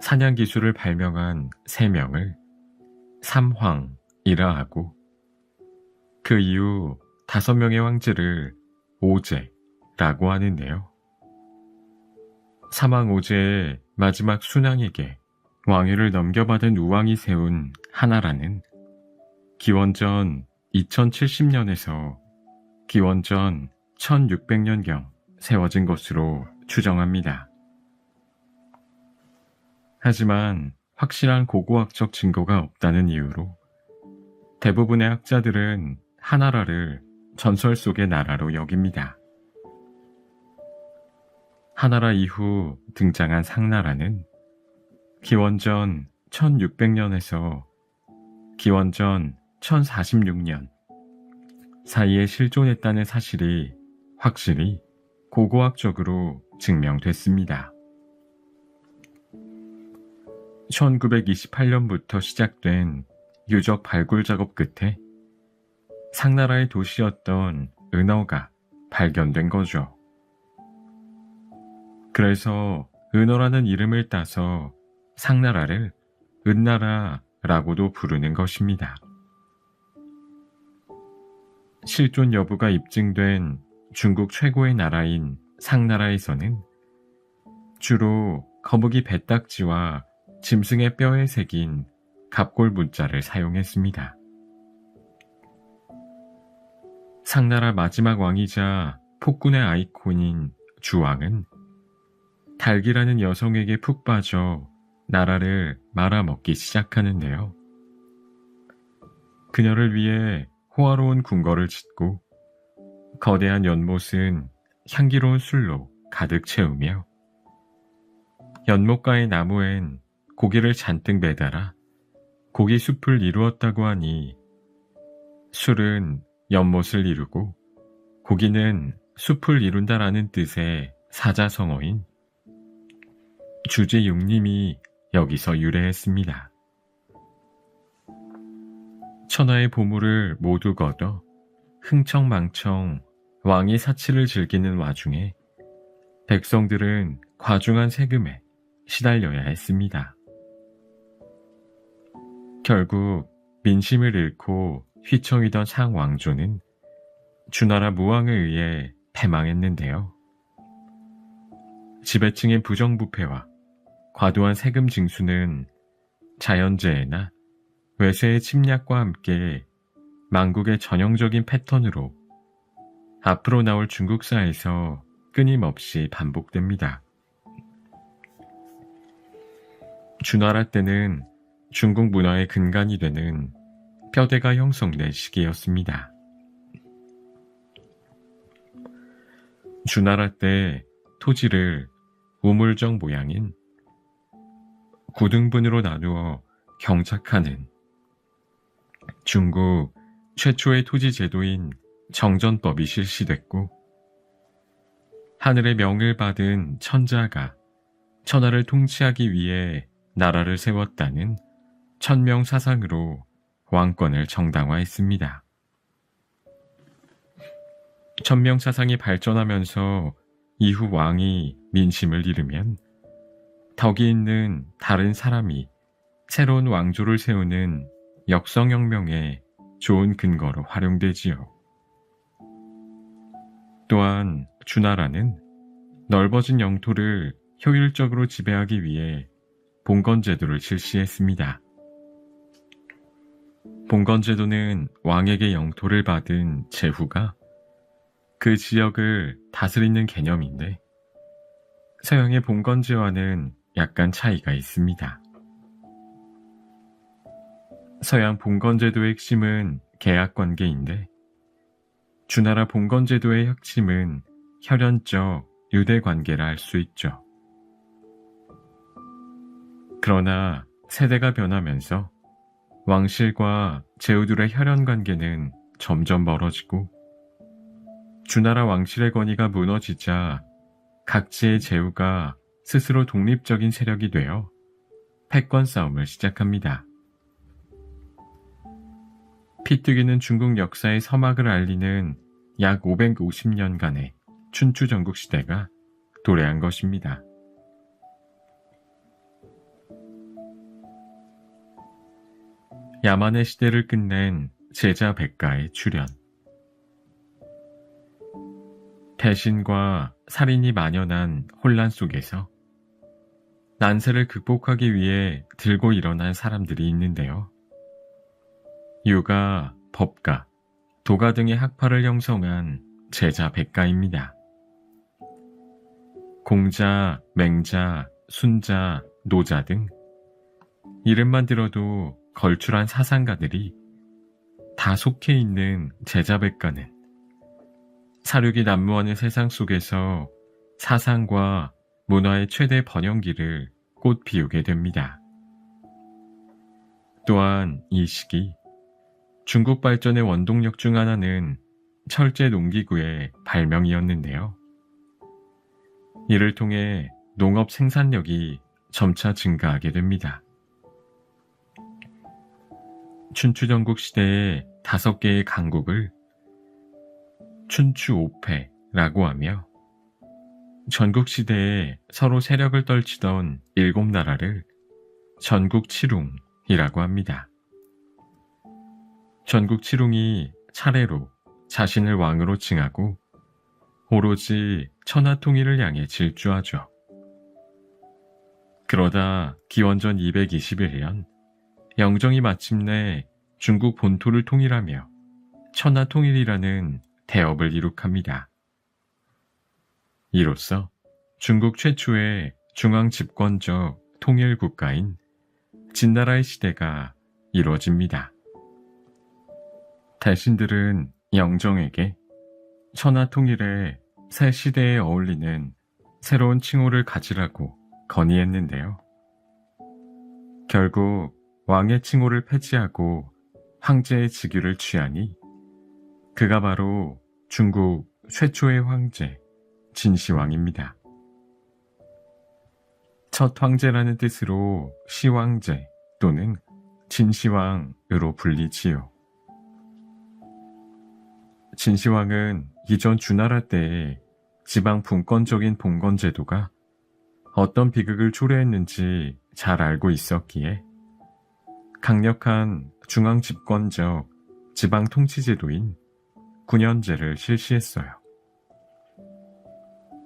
사냥 기술을 발명한 3명을 삼황이라 하고 그 이후 5명의 황제를 오제라고 하는데요. 삼황오제의 마지막 순왕에게 왕위를 넘겨받은 우왕이 세운 하나라는 기원전 2070년에서 기원전 1600년경 세워진 것으로 추정합니다. 하지만 확실한 고고학적 증거가 없다는 이유로 대부분의 학자들은 하나라를 전설 속의 나라로 여깁니다. 하나라 이후 등장한 상나라는 기원전 1600년에서 기원전 1046년 사이에 실존했다는 사실이 확실히 고고학적으로 증명됐습니다. 1928년부터 시작된 유적 발굴 작업 끝에 상나라의 도시였던 은어가 발견된 거죠. 그래서 은어라는 이름을 따서 상나라를 은나라라고도 부르는 것입니다. 실존 여부가 입증된 중국 최고의 나라인 상나라에서는 주로 거북이 배딱지와 짐승의 뼈에 새긴 갑골 문자를 사용했습니다. 상나라 마지막 왕이자 폭군의 아이콘인 주왕은 달기라는 여성에게 푹 빠져 나라를 말아먹기 시작하는데요. 그녀를 위해 호화로운 궁궐을 짓고 거대한 연못은 향기로운 술로 가득 채우며 연못가의 나무엔 고기를 잔뜩 매달아 고기 숲을 이루었다고 하니 술은 연못을 이루고 고기는 숲을 이룬다라는 뜻의 사자성어인 주제육림이 여기서 유래했습니다. 천하의 보물을 모두 걷어 흥청망청 왕이 사치를 즐기는 와중에 백성들은 과중한 세금에 시달려야 했습니다. 결국 민심을 잃고 휘청이던 상왕조는 주나라 무왕에 의해 패망했는데요. 지배층의 부정부패와 과도한 세금 징수는 자연재해나 외세의 침략과 함께 망국의 전형적인 패턴으로 앞으로 나올 중국사에서 끊임없이 반복됩니다. 주나라 때는 중국 문화의 근간이 되는 뼈대가 형성된 시기였습니다. 주나라 때 토지를 우물정 모양인 9등분으로 나누어 경작하는 중국 최초의 토지 제도인 정전법이 실시됐고, 하늘의 명을 받은 천자가 천하를 통치하기 위해 나라를 세웠다는 천명사상으로 왕권을 정당화했습니다. 천명사상이 발전하면서 이후 왕이 민심을 잃으면 덕이 있는 다른 사람이 새로운 왕조를 세우는 역성혁명의 좋은 근거로 활용되지요. 또한 주나라는 넓어진 영토를 효율적으로 지배하기 위해 봉건제도를 실시했습니다. 봉건제도는 왕에게 영토를 받은 제후가 그 지역을 다스리는 개념인데, 서양의 봉건제와는 약간 차이가 있습니다. 서양 봉건제도의 핵심은 계약관계인데, 주나라 봉건제도의 핵심은 혈연적 유대관계라 할 수 있죠. 그러나 세대가 변하면서 왕실과 제후들의 혈연관계는 점점 멀어지고, 주나라 왕실의 권위가 무너지자 각지의 제후가 스스로 독립적인 세력이 되어 패권 싸움을 시작합니다. 피뜨기는 중국 역사의 서막을 알리는 약 550년간의 춘추 전국시대가 도래한 것입니다. 야만의 시대를 끝낸 제자 백가의 출현. 배신과 살인이 만연한 혼란 속에서 난세를 극복하기 위해 들고 일어난 사람들이 있는데요. 유가, 법가, 도가 등의 학파를 형성한 제자 백가입니다. 공자, 맹자, 순자, 노자 등 이름만 들어도 걸출한 사상가들이 다 속해 있는 제자 백가는 사륙이 난무하는 세상 속에서 사상과 문화의 최대 번영기를 꽃 피우게 됩니다. 또한 이 시기 중국 발전의 원동력 중 하나는 철제 농기구의 발명이었는데요. 이를 통해 농업 생산력이 점차 증가하게 됩니다. 춘추 전국 시대의 5개의 강국을 춘추 5패라고 하며, 전국 시대에 서로 세력을 떨치던 7나라를 전국 칠웅이라고 합니다. 전국 칠웅이 차례로 자신을 왕으로 칭하고 오로지 천하 통일을 향해 질주하죠. 그러다 기원전 221년 영정이 마침내 중국 본토를 통일하며 천하 통일이라는 대업을 이룩합니다. 이로써 중국 최초의 중앙 집권적 통일 국가인 진나라의 시대가 이루어집니다. 대신들은 영정에게 천하 통일의 새 시대에 어울리는 새로운 칭호를 가지라고 건의했는데요. 결국 왕의 칭호를 폐지하고 황제의 직위를 취하니 그가 바로 중국 최초의 황제 진시황입니다. 첫 황제라는 뜻으로 시황제 또는 진시황으로 불리지요. 진시황은 이전 주나라 때의 지방 분권적인 봉건제도가 어떤 비극을 초래했는지 잘 알고 있었기에 강력한 중앙 집권적 지방 통치제도인 군현제를 실시했어요.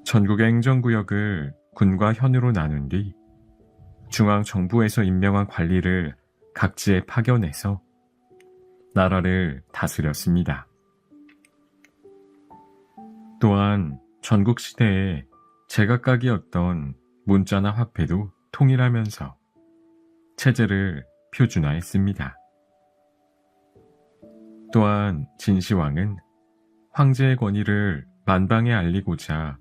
전국의 행정구역을 군과 현으로 나눈 뒤 중앙 정부에서 임명한 관리를 각지에 파견해서 나라를 다스렸습니다. 또한 전국 시대에 제각각이었던 문자나 화폐도 통일하면서 체제를 표준화했습니다. 또한 진시황은 황제의 권위를 만방에 알리고자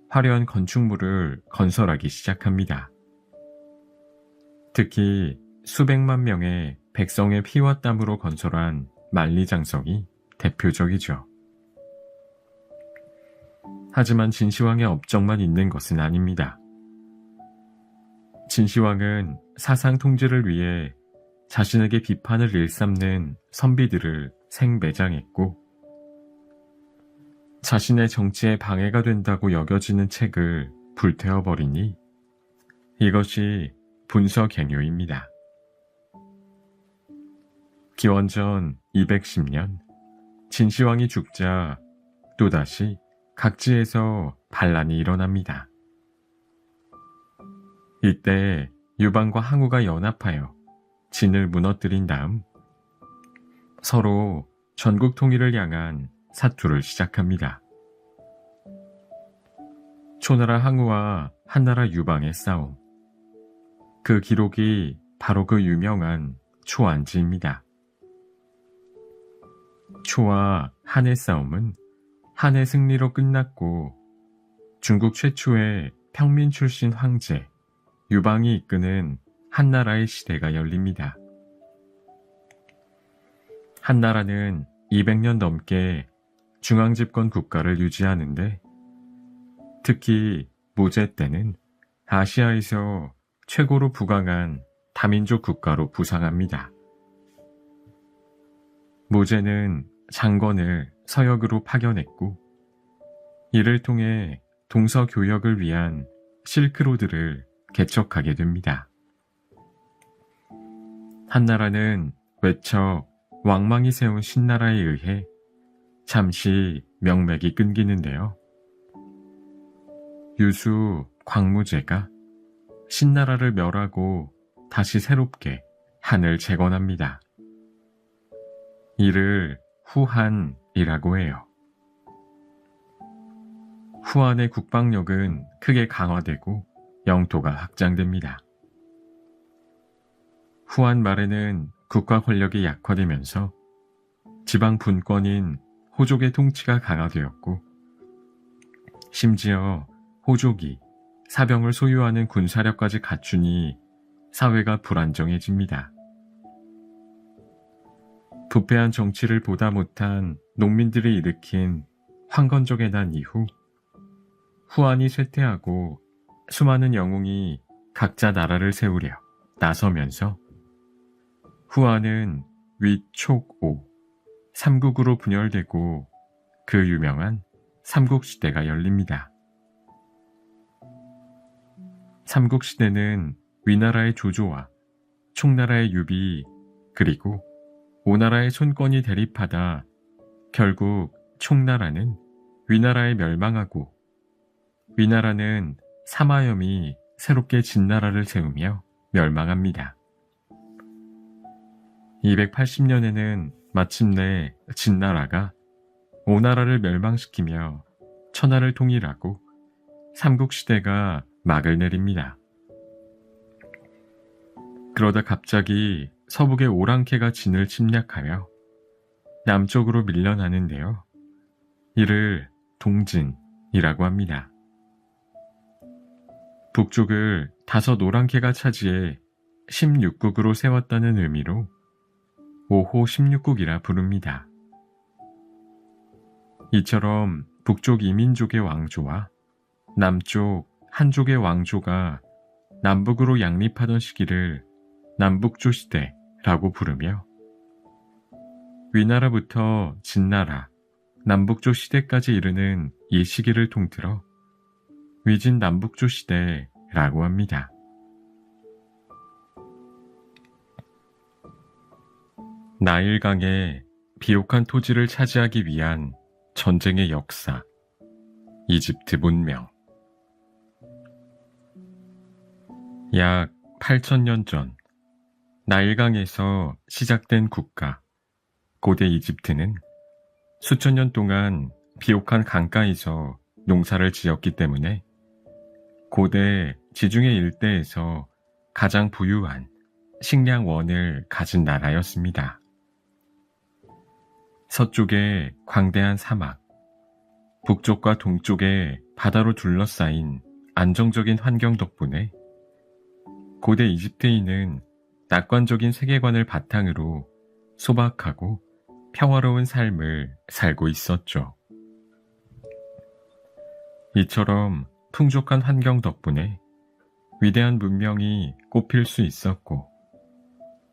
화려한 건축물을 건설하기 시작합니다. 특히 수백만 명의 백성의 피와 땀으로 건설한 만리장성이 대표적이죠. 하지만 진시황의 업적만 있는 것은 아닙니다. 진시황은 사상 통제를 위해 자신에게 비판을 일삼는 선비들을 생매장했고, 자신의 정치에 방해가 된다고 여겨지는 책을 불태워버리니 이것이 분서갱요입니다. 기원전 210년 진시황이 죽자 또다시 각지에서 반란이 일어납니다. 이때 유방과 항우가 연합하여 진을 무너뜨린 다음 서로 전국 통일을 향한 사투를 시작합니다. 초나라 항우와 한나라 유방의 싸움. 그 기록이 바로 그 유명한 초안지입니다. 초와 한의 싸움은 한의 승리로 끝났고 중국 최초의 평민 출신 황제 유방이 이끄는 한나라의 시대가 열립니다. 한나라는 200년 넘게 중앙집권 국가를 유지하는데 특히 모제 때는 아시아에서 최고로 부강한 다민족 국가로 부상합니다. 모제는 장건을 서역으로 파견했고 이를 통해 동서교역을 위한 실크로드를 개척하게 됩니다. 한나라는 외척 왕망이 세운 신나라에 의해 잠시 명맥이 끊기는데요. 유수 광무제가 신나라를 멸하고 다시 새롭게 한을 재건합니다. 이를 후한이라고 해요. 후한의 국방력은 크게 강화되고 영토가 확장됩니다. 후한 말에는 국가 권력이 약화되면서 지방 분권인 호족의 통치가 강화되었고 심지어 호족이 사병을 소유하는 군사력까지 갖추니 사회가 불안정해집니다. 부패한 정치를 보다 못한 농민들이 일으킨 황건적의 난 이후 후한이 쇠퇴하고 수많은 영웅이 각자 나라를 세우려 나서면서 후한은 위촉오 삼국으로 분열되고 그 유명한 삼국시대가 열립니다. 삼국시대는 위나라의 조조와 총나라의 유비 그리고 오나라의 손권이 대립하다 결국 총나라는 위나라에 멸망하고 위나라는 사마염이 새롭게 진나라를 세우며 멸망합니다. 280년에는 마침내 진나라가 오나라를 멸망시키며 천하를 통일하고 삼국시대가 막을 내립니다. 그러다 갑자기 서북의 오랑캐가 진을 침략하여 남쪽으로 밀려나는데요. 이를 동진이라고 합니다. 북쪽을 5 오랑캐가 차지해 16국으로 세웠다는 의미로 5호 16국이라 부릅니다. 이처럼 북쪽 이민족의 왕조와 남쪽 한족의 왕조가 남북으로 양립하던 시기를 남북조 시대라고 부르며 위나라부터 진나라, 남북조 시대까지 이르는 이 시기를 통틀어 위진 남북조 시대라고 합니다. 나일강의 비옥한 토지를 차지하기 위한 전쟁의 역사, 이집트 문명. 약 8,000년 전 나일강에서 시작된 국가, 고대 이집트는 수천 년 동안 비옥한 강가에서 농사를 지었기 때문에 고대 지중해 일대에서 가장 부유한 식량원을 가진 나라였습니다. 서쪽에 광대한 사막, 북쪽과 동쪽에 바다로 둘러싸인 안정적인 환경 덕분에 고대 이집트인은 낙관적인 세계관을 바탕으로 소박하고 평화로운 삶을 살고 있었죠. 이처럼 풍족한 환경 덕분에 위대한 문명이 꽃필 수 있었고,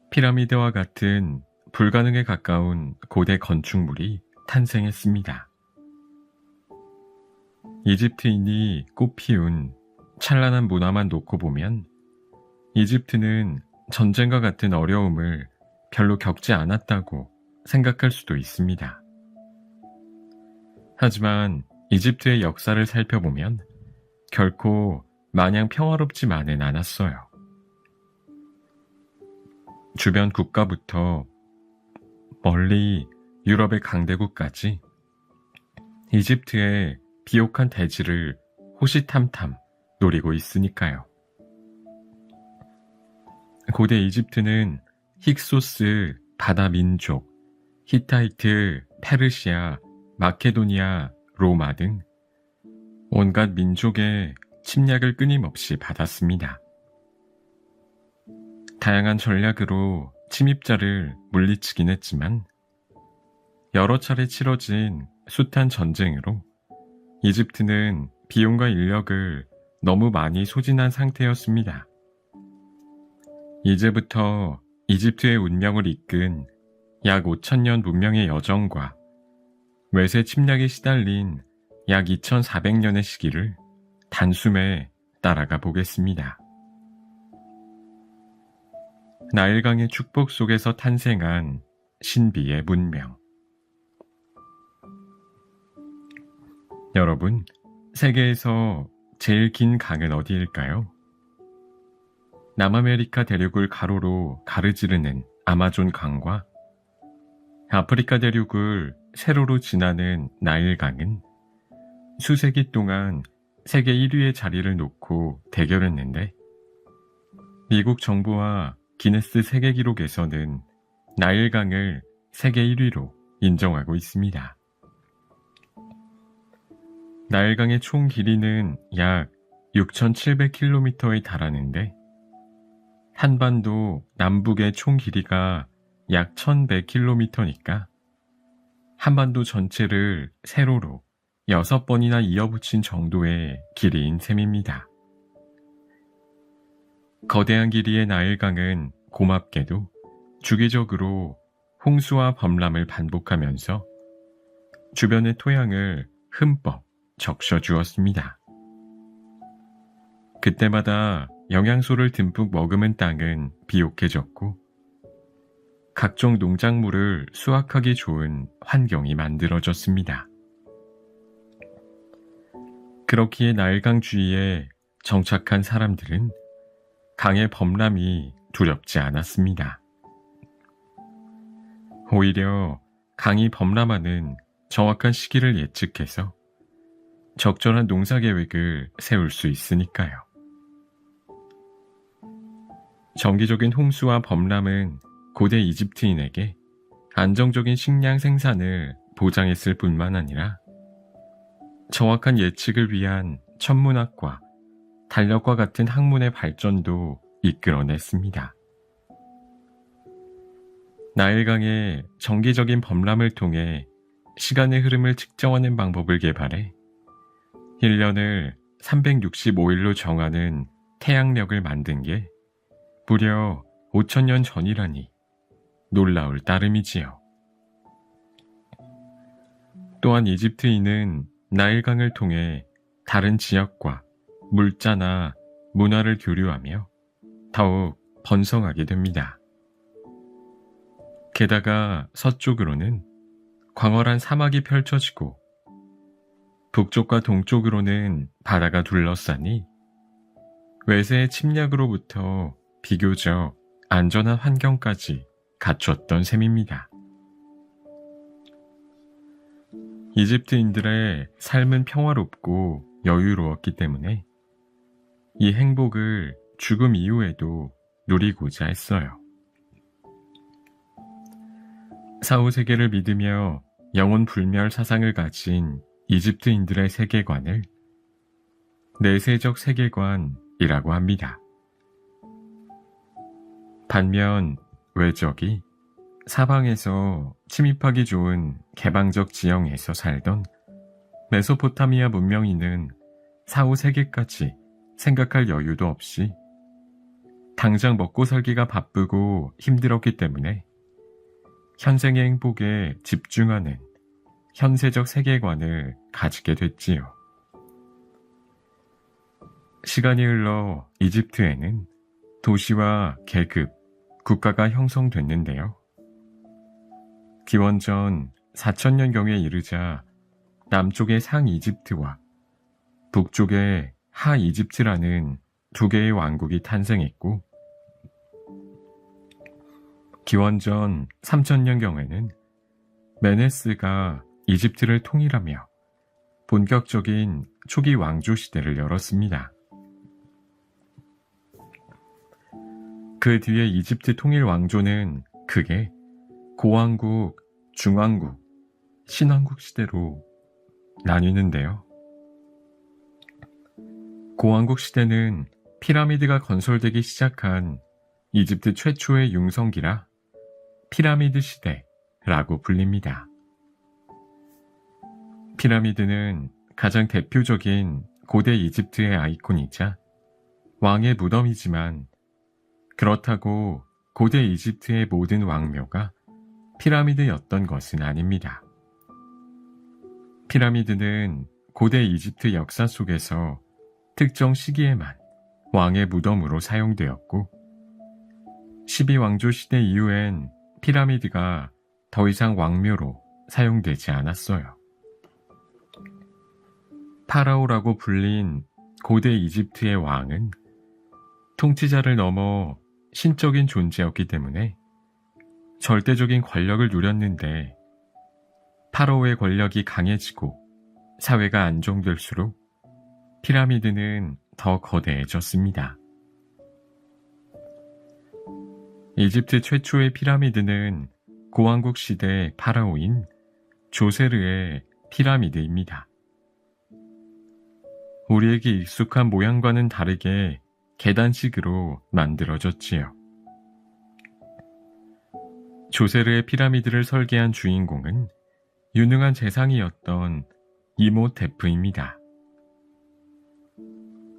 피라미드와 같은 불가능에 가까운 고대 건축물이 탄생했습니다. 이집트인이 꽃피운 찬란한 문화만 놓고 보면 이집트는 전쟁과 같은 어려움을 별로 겪지 않았다고 생각할 수도 있습니다. 하지만 이집트의 역사를 살펴보면 결코 마냥 평화롭지만은 않았어요. 주변 국가부터 멀리 유럽의 강대국까지 이집트의 비옥한 대지를 호시탐탐 노리고 있으니까요. 고대 이집트는 힉소스, 바다 민족, 히타이트, 페르시아, 마케도니아, 로마 등 온갖 민족의 침략을 끊임없이 받았습니다. 다양한 전략으로 침입자를 물리치긴 했지만 여러 차례 치러진 숱한 전쟁으로 이집트는 비용과 인력을 너무 많이 소진한 상태였습니다. 이제부터 이집트의 운명을 이끈 약 5,000년 문명의 여정과 외세 침략에 시달린 약 2,400년의 시기를 단숨에 따라가 보겠습니다. 나일강의 축복 속에서 탄생한 신비의 문명. 여러분, 세계에서 제일 긴 강은 어디일까요? 남아메리카 대륙을 가로로 가르지르는 아마존 강과 아프리카 대륙을 세로로 지나는 나일강은 수세기 동안 세계 1위의 자리를 놓고 대결했는데, 미국 정부와 기네스 세계 기록에서는 나일강을 세계 1위로 인정하고 있습니다. 나일강의 총 길이는 약 6,700km에 달하는데, 한반도 남북의 총 길이가 약 1,100km니까 한반도 전체를 세로로 6번이나 이어붙인 정도의 길이인 셈입니다. 거대한 길이의 나일강은 고맙게도 주기적으로 홍수와 범람을 반복하면서 주변의 토양을 흠뻑 적셔주었습니다. 그때마다 영양소를 듬뿍 머금은 땅은 비옥해졌고 각종 농작물을 수확하기 좋은 환경이 만들어졌습니다. 그렇기에 나일강 주위에 정착한 사람들은 강의 범람이 두렵지 않았습니다. 오히려 강이 범람하는 정확한 시기를 예측해서 적절한 농사 계획을 세울 수 있으니까요. 정기적인 홍수와 범람은 고대 이집트인에게 안정적인 식량 생산을 보장했을 뿐만 아니라 정확한 예측을 위한 천문학과 달력과 같은 학문의 발전도 이끌어냈습니다. 나일강의 정기적인 범람을 통해 시간의 흐름을 측정하는 방법을 개발해 1년을 365일로 정하는 태양력을 만든 게 무려 5,000년 전이라니 놀라울 따름이지요. 또한 이집트인은 나일강을 통해 다른 지역과 물자나 문화를 교류하며 더욱 번성하게 됩니다. 게다가 서쪽으로는 광활한 사막이 펼쳐지고 북쪽과 동쪽으로는 바다가 둘러싸니 외세의 침략으로부터 비교적 안전한 환경까지 갖췄던 셈입니다. 이집트인들의 삶은 평화롭고 여유로웠기 때문에 이 행복을 죽음 이후에도 누리고자 했어요. 사후세계를 믿으며 영혼 불멸 사상을 가진 이집트인들의 세계관을 내세적 세계관이라고 합니다. 반면 외적이 사방에서 침입하기 좋은 개방적 지형에서 살던 메소포타미아 문명인은 사후세계까지 생각할 여유도 없이 당장 먹고 살기가 바쁘고 힘들었기 때문에 현생의 행복에 집중하는 현세적 세계관을 가지게 됐지요. 시간이 흘러 이집트에는 도시와 계급, 국가가 형성됐는데요. 기원전 4000년경에 이르자 남쪽의 상이집트와 북쪽의 하이집트라는 두 개의 왕국이 탄생했고, 기원전 3000년경에는 메네스가 이집트를 통일하며 본격적인 초기 왕조 시대를 열었습니다. 그 뒤에 이집트 통일 왕조는 크게 고왕국, 중왕국, 신왕국 시대로 나뉘는데요. 고왕국 시대는 피라미드가 건설되기 시작한 이집트 최초의 융성기라 피라미드 시대라고 불립니다. 피라미드는 가장 대표적인 고대 이집트의 아이콘이자 왕의 무덤이지만, 그렇다고 고대 이집트의 모든 왕묘가 피라미드였던 것은 아닙니다. 피라미드는 고대 이집트 역사 속에서 특정 시기에만 왕의 무덤으로 사용되었고, 12왕조 시대 이후엔 피라미드가 더 이상 왕묘로 사용되지 않았어요. 파라오라고 불린 고대 이집트의 왕은 통치자를 넘어 신적인 존재였기 때문에 절대적인 권력을 누렸는데, 파라오의 권력이 강해지고 사회가 안정될수록 피라미드는 더 거대해졌습니다. 이집트 최초의 피라미드는 고왕국 시대 파라오인 조세르의 피라미드입니다. 우리에게 익숙한 모양과는 다르게 계단식으로 만들어졌지요. 조세르의 피라미드를 설계한 주인공은 유능한 재상이었던 이모테프입니다.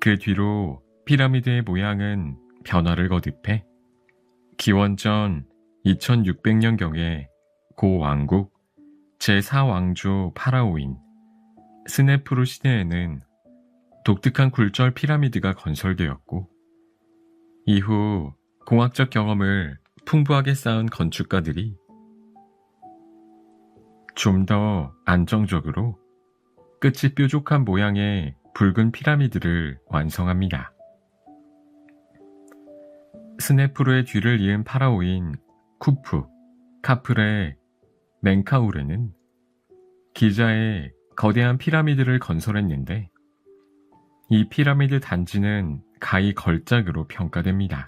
그 뒤로 피라미드의 모양은 변화를 거듭해 기원전 2600년경에 고왕국 제4왕조 파라오인 스네프루 시대에는 독특한 굴절 피라미드가 건설되었고, 이후 공학적 경험을 풍부하게 쌓은 건축가들이 좀 더 안정적으로 끝이 뾰족한 모양의 붉은 피라미드를 완성합니다. 스네프루의 뒤를 이은 파라오인 쿠프, 카프레, 멘카우르는 기자의 거대한 피라미드를 건설했는데, 이 피라미드 단지는 가히 걸작으로 평가됩니다.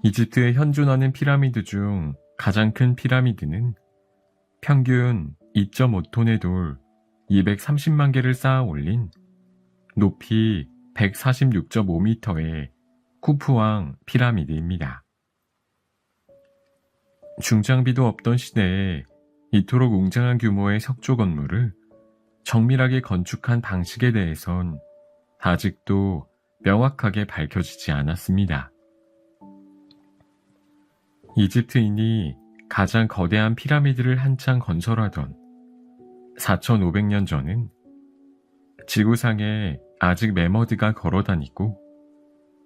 이집트에 현존하는 피라미드 중 가장 큰 피라미드는 평균 2.5톤의 돌 230만 개를 쌓아 올린 높이 146.5m의 쿠프왕 피라미드입니다. 중장비도 없던 시대에 이토록 웅장한 규모의 석조 건물을 정밀하게 건축한 방식에 대해선 아직도 명확하게 밝혀지지 않았습니다. 이집트인이 가장 거대한 피라미드를 한창 건설하던 4500년 전은 지구상에 아직 매머드가 걸어다니고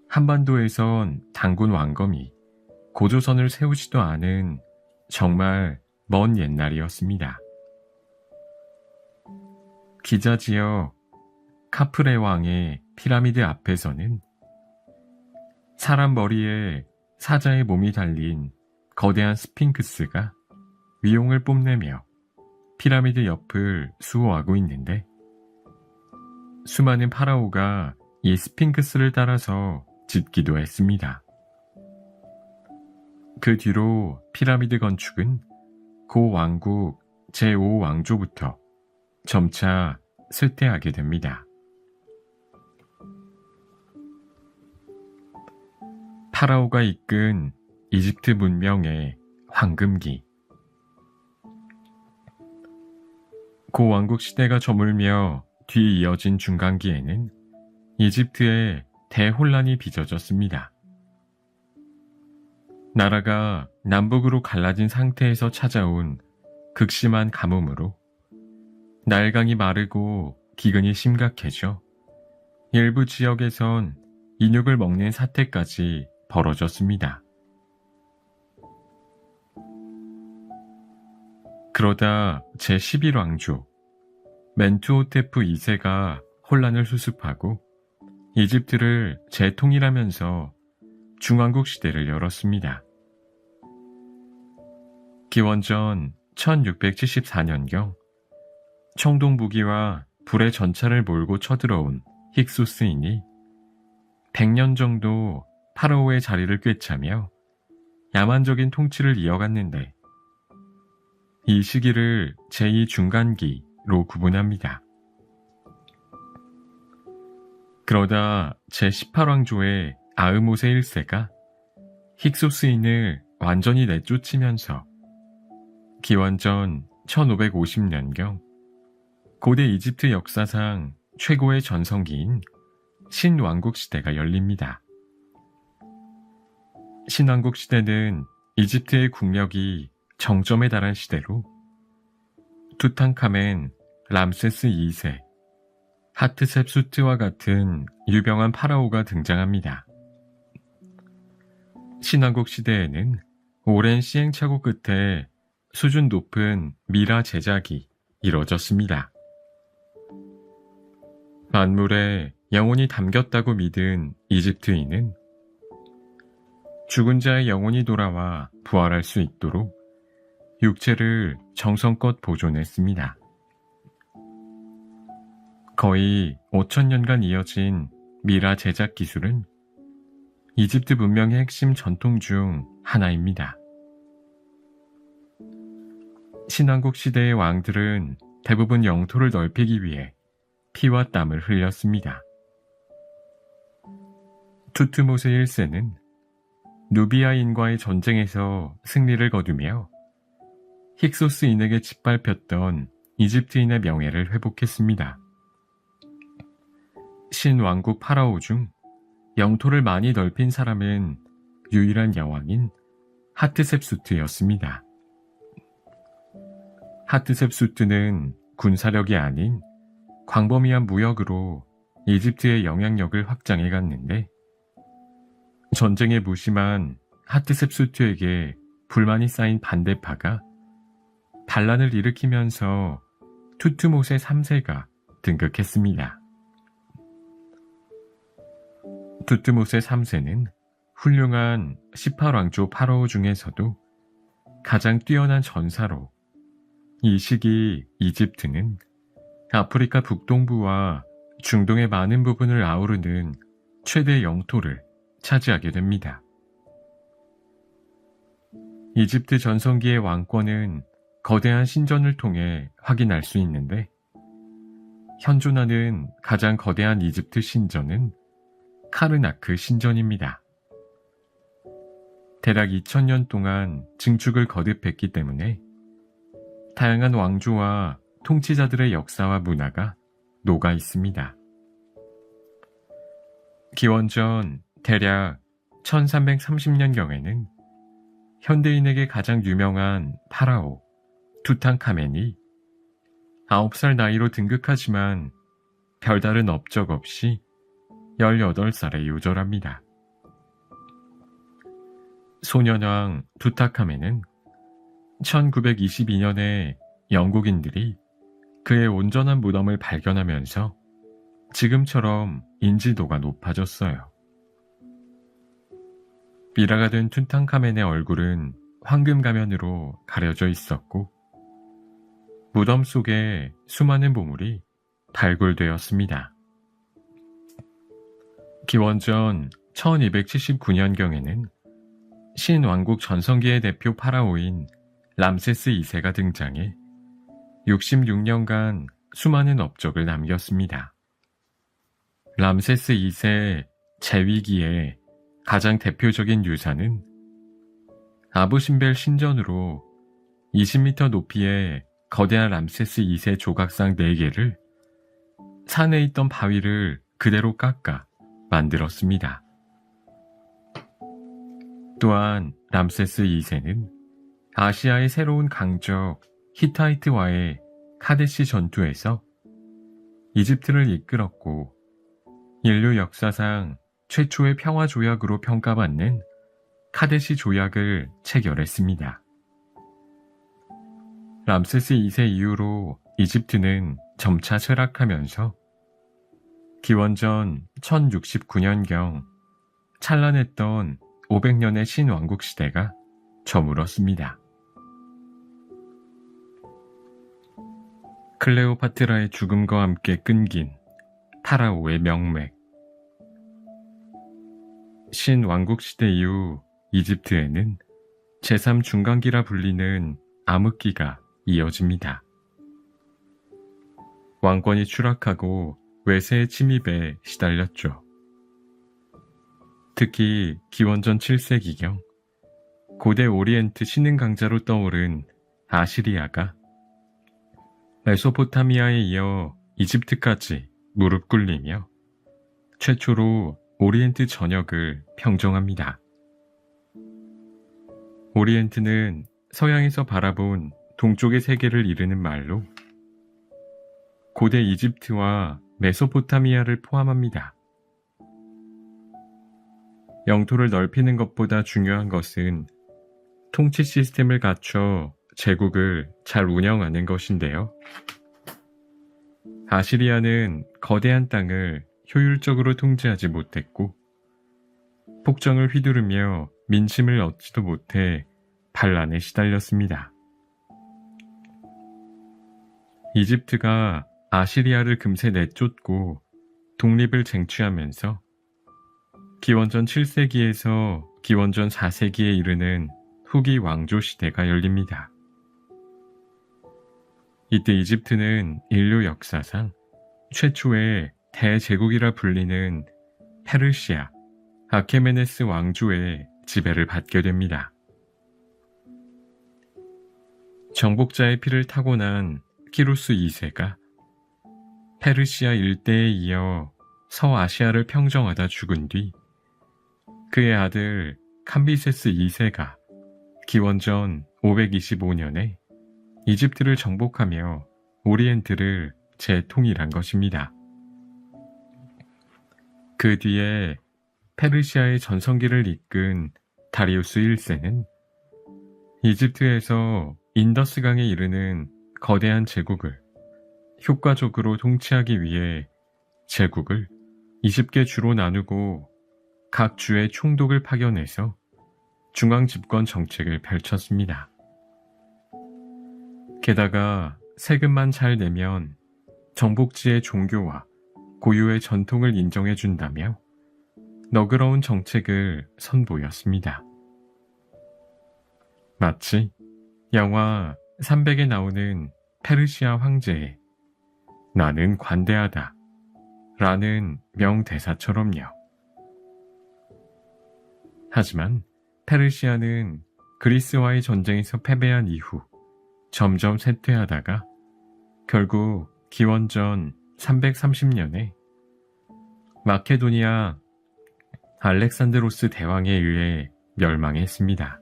한반도에선 단군 왕검이 고조선을 세우지도 않은 정말 먼 옛날이었습니다. 기자 지역 카프레 왕의 피라미드 앞에서는 사람 머리에 사자의 몸이 달린 거대한 스핑크스가 위용을 뽐내며 피라미드 옆을 수호하고 있는데, 수많은 파라오가 이 스핑크스를 따라서 짖기도 했습니다. 그 뒤로 피라미드 건축은 고 왕국 제5왕조부터 점차 쇠퇴하게 됩니다. 파라오가 이끈 이집트 문명의 황금기. 고 왕국 시대가 저물며 뒤 이어진 중간기에는 이집트에 대혼란이 빚어졌습니다. 나라가 남북으로 갈라진 상태에서 찾아온 극심한 가뭄으로 나일강이 마르고 기근이 심각해져 일부 지역에선 인육을 먹는 사태까지 벌어졌습니다. 그러다 제11왕조 멘투호테프 2세가 혼란을 수습하고 이집트를 재통일하면서 중왕국 시대를 열었습니다. 기원전 1674년경 청동 무기와 불의 전차를 몰고 쳐들어온 힉소스인이 100년 정도 파라오의 자리를 꿰차며 야만적인 통치를 이어갔는데, 이 시기를 제2중간기로 구분합니다. 그러다 제18왕조의 아흐모세 1세가 힉소스인을 완전히 내쫓으면서 기원전 1550년경 고대 이집트 역사상 최고의 전성기인 신왕국 시대가 열립니다. 신왕국 시대는 이집트의 국력이 정점에 달한 시대로 투탕카멘, 람세스 2세, 하트셉수트와 같은 유명한 파라오가 등장합니다. 신왕국 시대에는 오랜 시행착오 끝에 수준 높은 미라 제작이 이뤄졌습니다. 만물에 영혼이 담겼다고 믿은 이집트인은 죽은 자의 영혼이 돌아와 부활할 수 있도록 육체를 정성껏 보존했습니다. 거의 5,000년간 이어진 미라 제작 기술은 이집트 문명의 핵심 전통 중 하나입니다. 신왕국 시대의 왕들은 대부분 영토를 넓히기 위해 피와 땀을 흘렸습니다. 투트모세 1세는 누비아인과의 전쟁에서 승리를 거두며 힉소스인에게 짓밟혔던 이집트인의 명예를 회복했습니다. 신왕국 파라오 중 영토를 많이 넓힌 사람은 유일한 여왕인 하트셉수트였습니다. 하트셉수트는 군사력이 아닌 광범위한 무역으로 이집트의 영향력을 확장해 갔는데, 전쟁에 무심한 하트셉수트에게 불만이 쌓인 반대파가 반란을 일으키면서 투트모세 3세가 등극했습니다. 투트모세 3세는 훌륭한 18왕조 파라오 중에서도 가장 뛰어난 전사로 이 시기 이집트는 아프리카 북동부와 중동의 많은 부분을 아우르는 최대 영토를 차지하게 됩니다. 이집트 전성기의 왕권은 거대한 신전을 통해 확인할 수 있는데, 현존하는 가장 거대한 이집트 신전은 카르나크 신전입니다. 대략 2000년 동안 증축을 거듭했기 때문에 다양한 왕조와 통치자들의 역사와 문화가 녹아 있습니다. 기원전 대략 1330년경에는 현대인에게 가장 유명한 파라오 투탕카멘이 9살 나이로 등극하지만 별다른 업적 없이 18살에 요절합니다. 소년왕 투타카멘은 1922년에 영국인들이 그의 온전한 무덤을 발견하면서 지금처럼 인지도가 높아졌어요. 미라가 된 툰탕카멘의 얼굴은 황금 가면으로 가려져 있었고 무덤 속에 수많은 보물이 발굴되었습니다. 기원전 1279년경에는 신왕국 전성기의 대표 파라오인 람세스 2세가 등장해 66년간 수많은 업적을 남겼습니다. 람세스 2세 재위기의 가장 대표적인 유산은 아부신벨 신전으로 20m 높이의 거대한 람세스 2세 조각상 4개를 산에 있던 바위를 그대로 깎아 만들었습니다. 또한 람세스 2세는 아시아의 새로운 강적 히타이트와의 카데시 전투에서 이집트를 이끌었고 인류 역사상 최초의 평화조약으로 평가받는 카데시 조약을 체결했습니다. 람세스 2세 이후로 이집트는 점차 쇠락하면서 기원전 1069년경 찬란했던 500년의 신왕국 시대가 저물었습니다. 클레오파트라의 죽음과 함께 끊긴 파라오의 명맥. 신왕국 시대 이후 이집트에는 제3중간기라 불리는 암흑기가 이어집니다. 왕권이 추락하고 외세의 침입에 시달렸죠. 특히 기원전 7세기경 고대 오리엔트 신흥 강자로 떠오른 아시리아가 메소포타미아에 이어 이집트까지 무릎 꿇리며 최초로 오리엔트 전역을 평정합니다. 오리엔트는 서양에서 바라본 동쪽의 세계를 이르는 말로 고대 이집트와 메소포타미아를 포함합니다. 영토를 넓히는 것보다 중요한 것은 통치 시스템을 갖춰 제국을 잘 운영하는 것인데요. 아시리아는 거대한 땅을 효율적으로 통제하지 못했고 폭정을 휘두르며 민심을 얻지도 못해 반란에 시달렸습니다. 이집트가 아시리아를 금세 내쫓고 독립을 쟁취하면서 기원전 7세기에서 기원전 4세기에 이르는 후기 왕조 시대가 열립니다. 이때 이집트는 인류 역사상 최초의 대제국이라 불리는 페르시아 아케메네스 왕조의 지배를 받게 됩니다. 정복자의 피를 타고난 키루스 2세가 페르시아 일대에 이어 서아시아를 평정하다 죽은 뒤 그의 아들 캄비세스 2세가 기원전 525년에 이집트를 정복하며 오리엔트를 재통일한 것입니다. 그 뒤에 페르시아의 전성기를 이끈 다리우스 1세는 이집트에서 인더스강에 이르는 거대한 제국을 효과적으로 통치하기 위해 제국을 20개 주로 나누고 각 주에 총독을 파견해서 중앙집권 정책을 펼쳤습니다. 게다가 세금만 잘 내면 정복지의 종교와 고유의 전통을 인정해준다며 너그러운 정책을 선보였습니다. 마치 영화 300에 나오는 페르시아 황제의 나는 관대하다 라는 명대사처럼요. 하지만 페르시아는 그리스와의 전쟁에서 패배한 이후 점점 쇠퇴하다가 결국 기원전 330년에 마케도니아 알렉산드로스 대왕에 의해 멸망했습니다.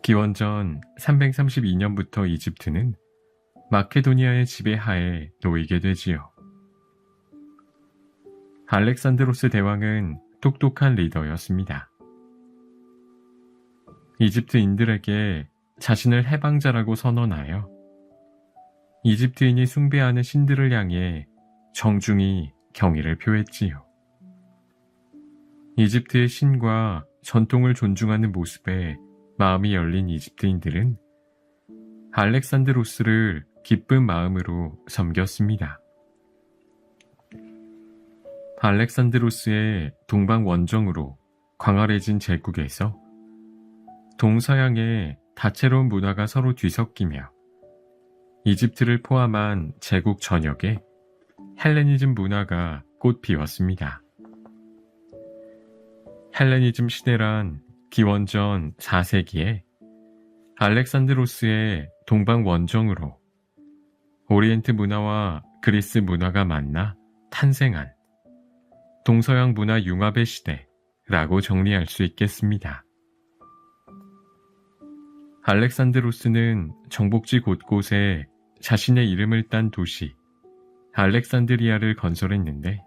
기원전 332년부터 이집트는 마케도니아의 지배하에 놓이게 되지요. 알렉산드로스 대왕은 똑똑한 리더였습니다. 이집트인들에게 자신을 해방자라고 선언하여 이집트인이 숭배하는 신들을 향해 정중히 경의를 표했지요. 이집트의 신과 전통을 존중하는 모습에 마음이 열린 이집트인들은 알렉산드로스를 기쁜 마음으로 섬겼습니다. 알렉산드로스의 동방 원정으로 광활해진 제국에서 동서양의 다채로운 문화가 서로 뒤섞이며 이집트를 포함한 제국 전역에 헬레니즘 문화가 꽃 피웠습니다. 헬레니즘 시대란 기원전 4세기에 알렉산드로스의 동방 원정으로 오리엔트 문화와 그리스 문화가 만나 탄생한 동서양 문화 융합의 시대라고 정리할 수 있겠습니다. 알렉산드로스는 정복지 곳곳에 자신의 이름을 딴 도시 알렉산드리아를 건설했는데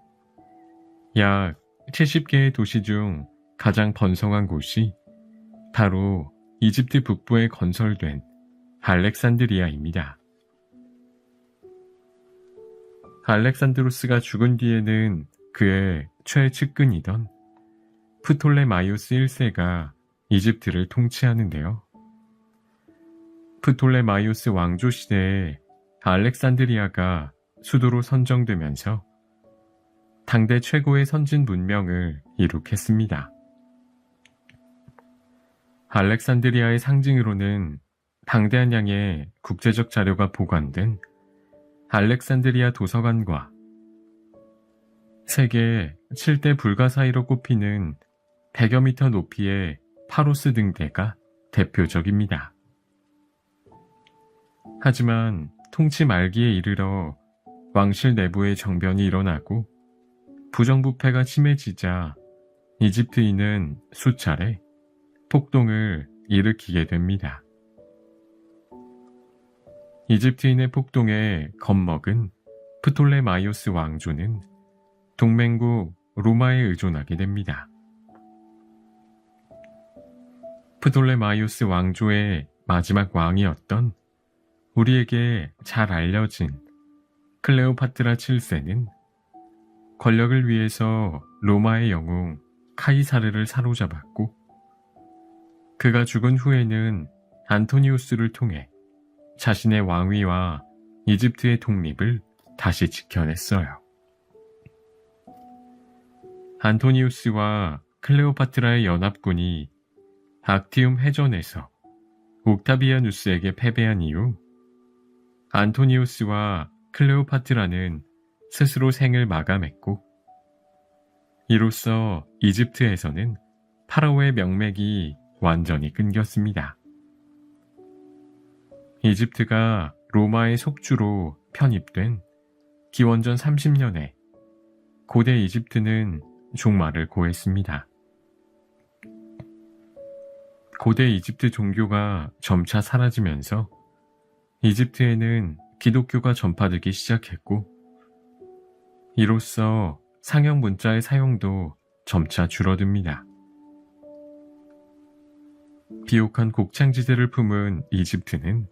약 70개의 도시 중 가장 번성한 곳이 바로 이집트 북부에 건설된 알렉산드리아입니다. 알렉산드로스가 죽은 뒤에는 그의 최측근이던 프톨레마이오스 1세가 이집트를 통치하는데요. 프톨레마이오스 왕조 시대에 알렉산드리아가 수도로 선정되면서 당대 최고의 선진 문명을 이룩했습니다. 알렉산드리아의 상징으로는 방대한 양의 국제적 자료가 보관된 알렉산드리아 도서관과 세계 7대 불가 사이로 꼽히는 100여 미터 높이의 파로스 등대가 대표적입니다. 하지만 통치 말기에 이르러 왕실 내부의 정변이 일어나고 부정부패가 심해지자 이집트인은 수차례 폭동을 일으키게 됩니다. 이집트인의 폭동에 겁먹은 프톨레마이오스 왕조는 동맹국 로마에 의존하게 됩니다. 프톨레마이오스 왕조의 마지막 왕이었던 우리에게 잘 알려진 클레오파트라 7세는 권력을 위해서 로마의 영웅 카이사르를 사로잡았고 그가 죽은 후에는 안토니우스를 통해 자신의 왕위와 이집트의 독립을 다시 지켜냈어요. 안토니우스와 클레오파트라의 연합군이 악티움 해전에서 옥타비아누스에게 패배한 이후 안토니우스와 클레오파트라는 스스로 생을 마감했고 이로써 이집트에서는 파라오의 명맥이 완전히 끊겼습니다. 이집트가 로마의 속주로 편입된 기원전 30년에 고대 이집트는 종말을 고했습니다. 고대 이집트 종교가 점차 사라지면서 이집트에는 기독교가 전파되기 시작했고 이로써 상형 문자의 사용도 점차 줄어듭니다. 비옥한 곡창지대를 품은 이집트는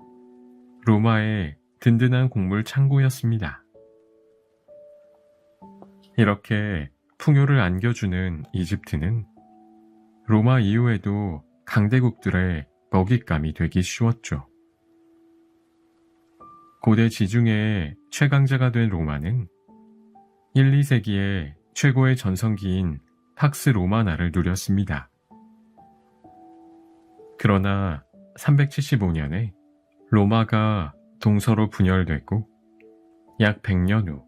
로마의 든든한 곡물 창고였습니다. 이렇게 풍요를 안겨주는 이집트는 로마 이후에도 강대국들의 먹잇감이 되기 쉬웠죠. 고대 지중해의 최강자가 된 로마는 1, 2세기에 최고의 전성기인 팍스 로마나를 누렸습니다. 그러나 375년에 로마가 동서로 분열되고 약 100년 후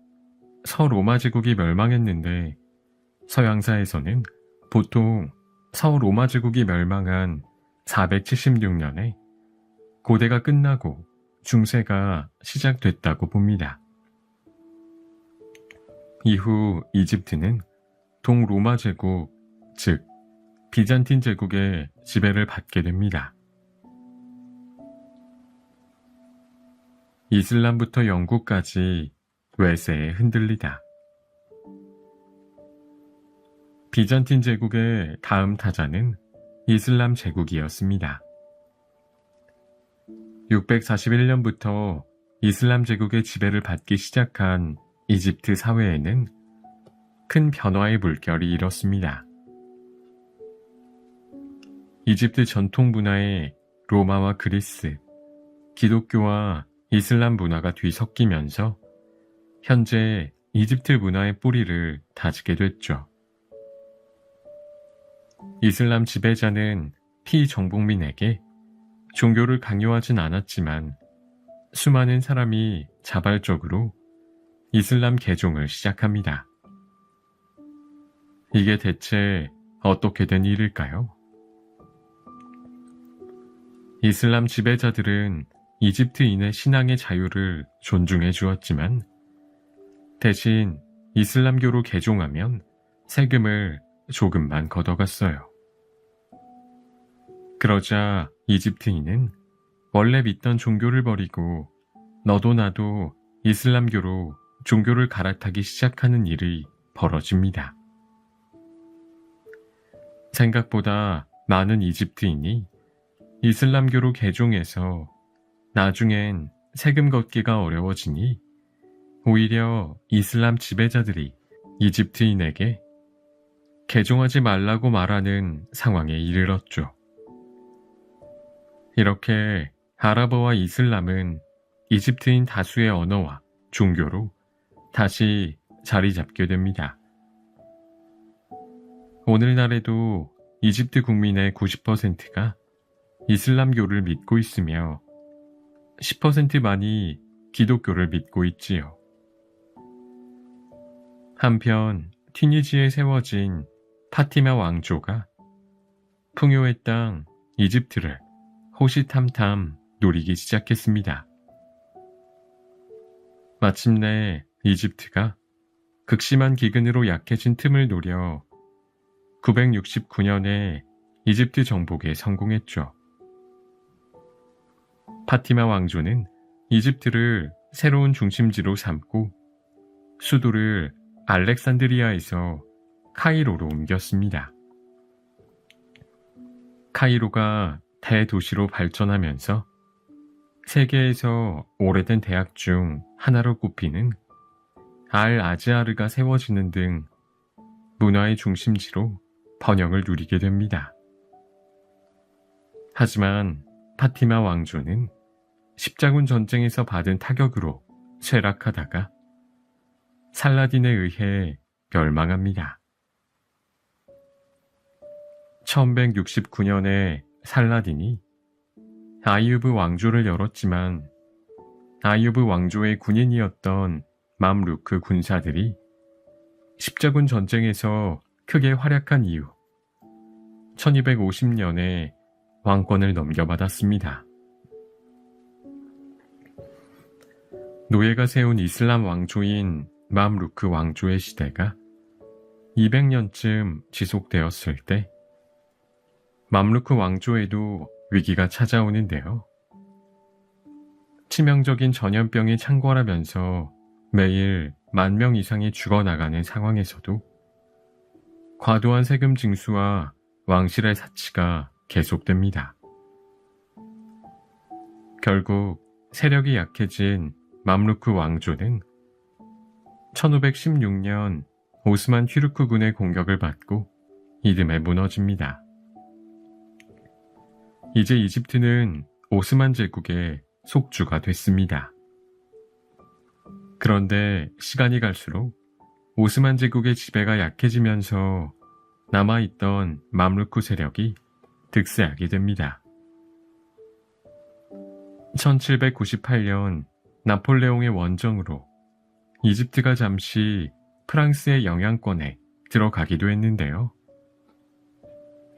서로마 제국이 멸망했는데 서양사에서는 보통 서로마 제국이 멸망한 476년에 고대가 끝나고 중세가 시작됐다고 봅니다. 이후 이집트는 동로마 제국, 즉 비잔틴 제국의 지배를 받게 됩니다. 이슬람부터 영국까지 외세에 흔들리다. 비잔틴 제국의 다음 타자는 이슬람 제국이었습니다. 641년부터 이슬람 제국의 지배를 받기 시작한 이집트 사회에는 큰 변화의 물결이 일었습니다. 이집트 전통 문화에 로마와 그리스, 기독교와 이슬람 문화가 뒤섞이면서 현재 이집트 문화의 뿌리를 다지게 됐죠. 이슬람 지배자는 피정복민에게 종교를 강요하진 않았지만 수많은 사람이 자발적으로 이슬람 개종을 시작합니다. 이게 대체 어떻게 된 일일까요? 이슬람 지배자들은 이집트인의 신앙의 자유를 존중해 주었지만 대신 이슬람교로 개종하면 세금을 조금만 걷어갔어요. 그러자 이집트인은 원래 믿던 종교를 버리고 너도 나도 이슬람교로 종교를 갈아타기 시작하는 일이 벌어집니다. 생각보다 많은 이집트인이 이슬람교로 개종해서 나중엔 세금 걷기가 어려워지니 오히려 이슬람 지배자들이 이집트인에게 개종하지 말라고 말하는 상황에 이르렀죠. 이렇게 아랍어와 이슬람은 이집트인 다수의 언어와 종교로 다시 자리 잡게 됩니다. 오늘날에도 이집트 국민의 90%가 이슬람교를 믿고 있으며 10%만이 기독교를 믿고 있지요. 한편 튀니지에 세워진 파티마 왕조가 풍요의 땅 이집트를 호시탐탐 노리기 시작했습니다. 마침내 이집트가 극심한 기근으로 약해진 틈을 노려 969년에 이집트 정복에 성공했죠. 파티마 왕조는 이집트를 새로운 중심지로 삼고 수도를 알렉산드리아에서 카이로로 옮겼습니다. 카이로가 대도시로 발전하면서 세계에서 오래된 대학 중 하나로 꼽히는 알-아즈하르가 세워지는 등 문화의 중심지로 번영을 누리게 됩니다. 하지만 파티마 왕조는 십자군 전쟁에서 받은 타격으로 쇠락하다가 살라딘에 의해 멸망합니다. 1169년에 살라딘이 아이유브 왕조를 열었지만 아이유브 왕조의 군인이었던 맘루크 군사들이 십자군 전쟁에서 크게 활약한 이후 1250년에 왕권을 넘겨받았습니다. 노예가 세운 이슬람 왕조인 맘루크 왕조의 시대가 200년쯤 지속되었을 때 맘루크 왕조에도 위기가 찾아오는데요. 치명적인 전염병이 창궐하면서 매일 10,000명 이상이 죽어나가는 상황에서도 과도한 세금 징수와 왕실의 사치가 계속됩니다. 결국 세력이 약해진 맘루크 왕조는 1516년 오스만 튀르크군의 공격을 받고 이듬해 무너집니다. 이제 이집트는 오스만 제국의 속주가 됐습니다. 그런데 시간이 갈수록 오스만 제국의 지배가 약해지면서 남아있던 맘루크 세력이 득세하게 됩니다. 1798년 나폴레옹의 원정으로 이집트가 잠시 프랑스의 영향권에 들어가기도 했는데요.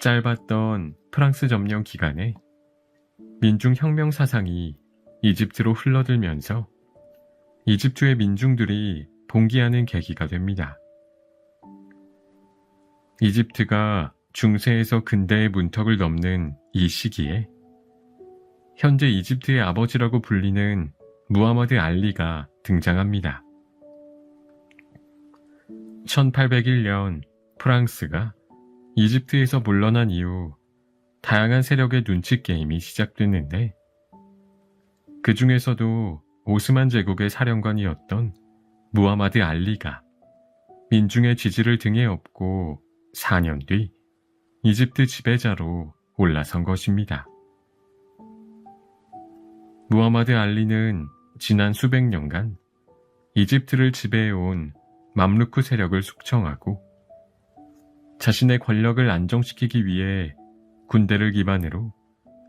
짧았던 프랑스 점령 기간에 민중혁명 사상이 이집트로 흘러들면서 이집트의 민중들이 봉기하는 계기가 됩니다. 이집트가 중세에서 근대의 문턱을 넘는 이 시기에 현재 이집트의 아버지라고 불리는 무하마드 알리가 등장합니다. 1801년 프랑스가 이집트에서 물러난 이후 다양한 세력의 눈치 게임이 시작됐는데 그 중에서도 오스만 제국의 사령관이었던 무하마드 알리가 민중의 지지를 등에 업고 4년 뒤 이집트 지배자로 올라선 것입니다. 무하마드 알리는 지난 수백 년간 이집트를 지배해온 맘루크 세력을 숙청하고 자신의 권력을 안정시키기 위해 군대를 기반으로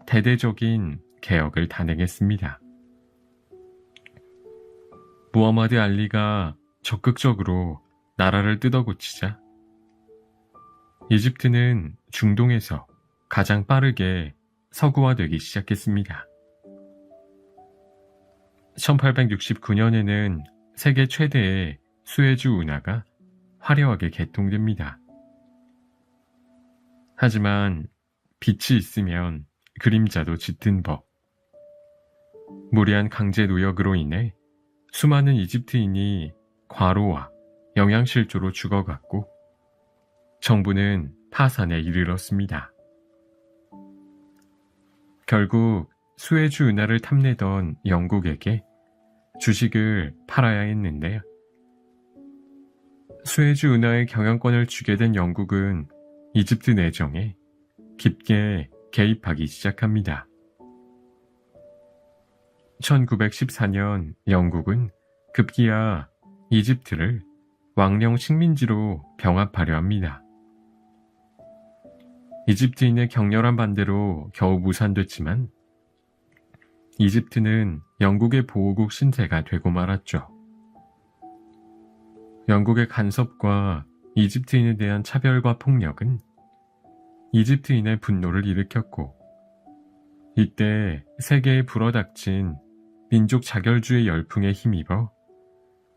대대적인 개혁을 단행했습니다. 무하마드 알리가 적극적으로 나라를 뜯어고치자 이집트는 중동에서 가장 빠르게 서구화되기 시작했습니다. 1869년에는 세계 최대의 수에즈 운하가 화려하게 개통됩니다. 하지만 빛이 있으면 그림자도 짙은 법. 무리한 강제 노역으로 인해 수많은 이집트인이 과로와 영양실조로 죽어갔고 정부는 파산에 이르렀습니다. 결국 수에즈 운하를 탐내던 영국에게 주식을 팔아야 했는데요. 수에즈 운하의 경영권을 쥐게 된 영국은 이집트 내정에 깊게 개입하기 시작합니다. 1914년 영국은 급기야 이집트를 왕령 식민지로 병합하려 합니다. 이집트인의 격렬한 반대로 겨우 무산됐지만 이집트는 영국의 보호국 신세가 되고 말았죠. 영국의 간섭과 이집트인에 대한 차별과 폭력은 이집트인의 분노를 일으켰고 이때 세계에 불어닥친 민족 자결주의 열풍에 힘입어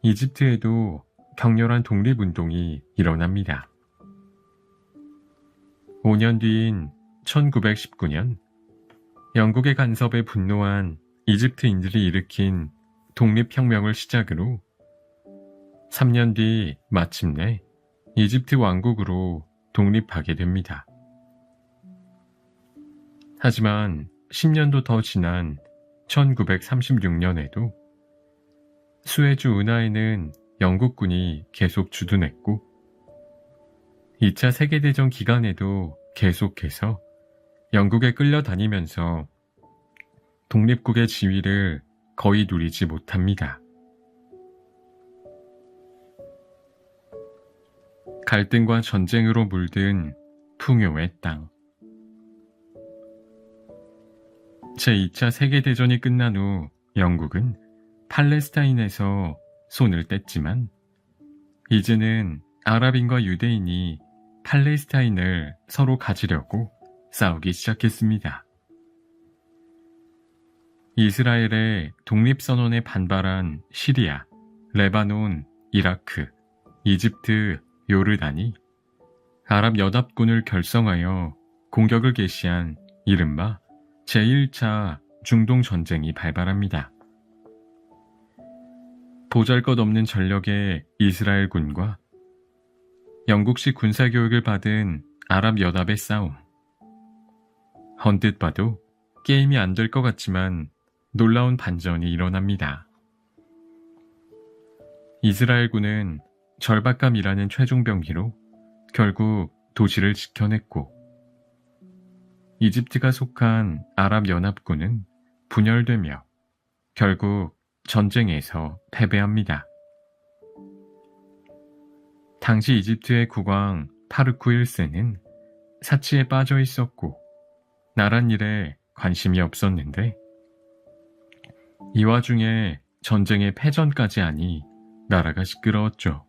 이집트에도 격렬한 독립운동이 일어납니다. 5년 뒤인 1919년 영국의 간섭에 분노한 이집트인들이 일으킨 독립혁명을 시작으로 3년 뒤 마침내 이집트 왕국으로 독립하게 됩니다. 하지만 10년도 더 지난 1936년에도 수에즈 운하에는 영국군이 계속 주둔했고 2차 세계대전 기간에도 계속해서 영국에 끌려다니면서 독립국의 지위를 거의 누리지 못합니다. 갈등과 전쟁으로 물든 풍요의 땅. 제2차 세계대전이 끝난 후 영국은 팔레스타인에서 손을 뗐지만 이제는 아랍인과 유대인이 팔레스타인을 서로 가지려고 싸우기 시작했습니다. 이스라엘의 독립선언에 반발한 시리아, 레바논, 이라크, 이집트, 요르단이 아랍연합군을 결성하여 공격을 개시한 이른바 제1차 중동전쟁이 발발합니다. 보잘것없는 전력의 이스라엘군과 영국식 군사교육을 받은 아랍연합의 싸움. 언뜻 봐도 게임이 안 될 것 같지만 놀라운 반전이 일어납니다. 이스라엘군은 절박감이라는 최종 병기로 결국 도시를 지켜냈고 이집트가 속한 아랍연합군은 분열되며 결국 전쟁에서 패배합니다. 당시 이집트의 국왕 파르쿠 1세는 사치에 빠져 있었고 나란 일에 관심이 없었는데 이 와중에 전쟁의 패전까지 하니 나라가 시끄러웠죠.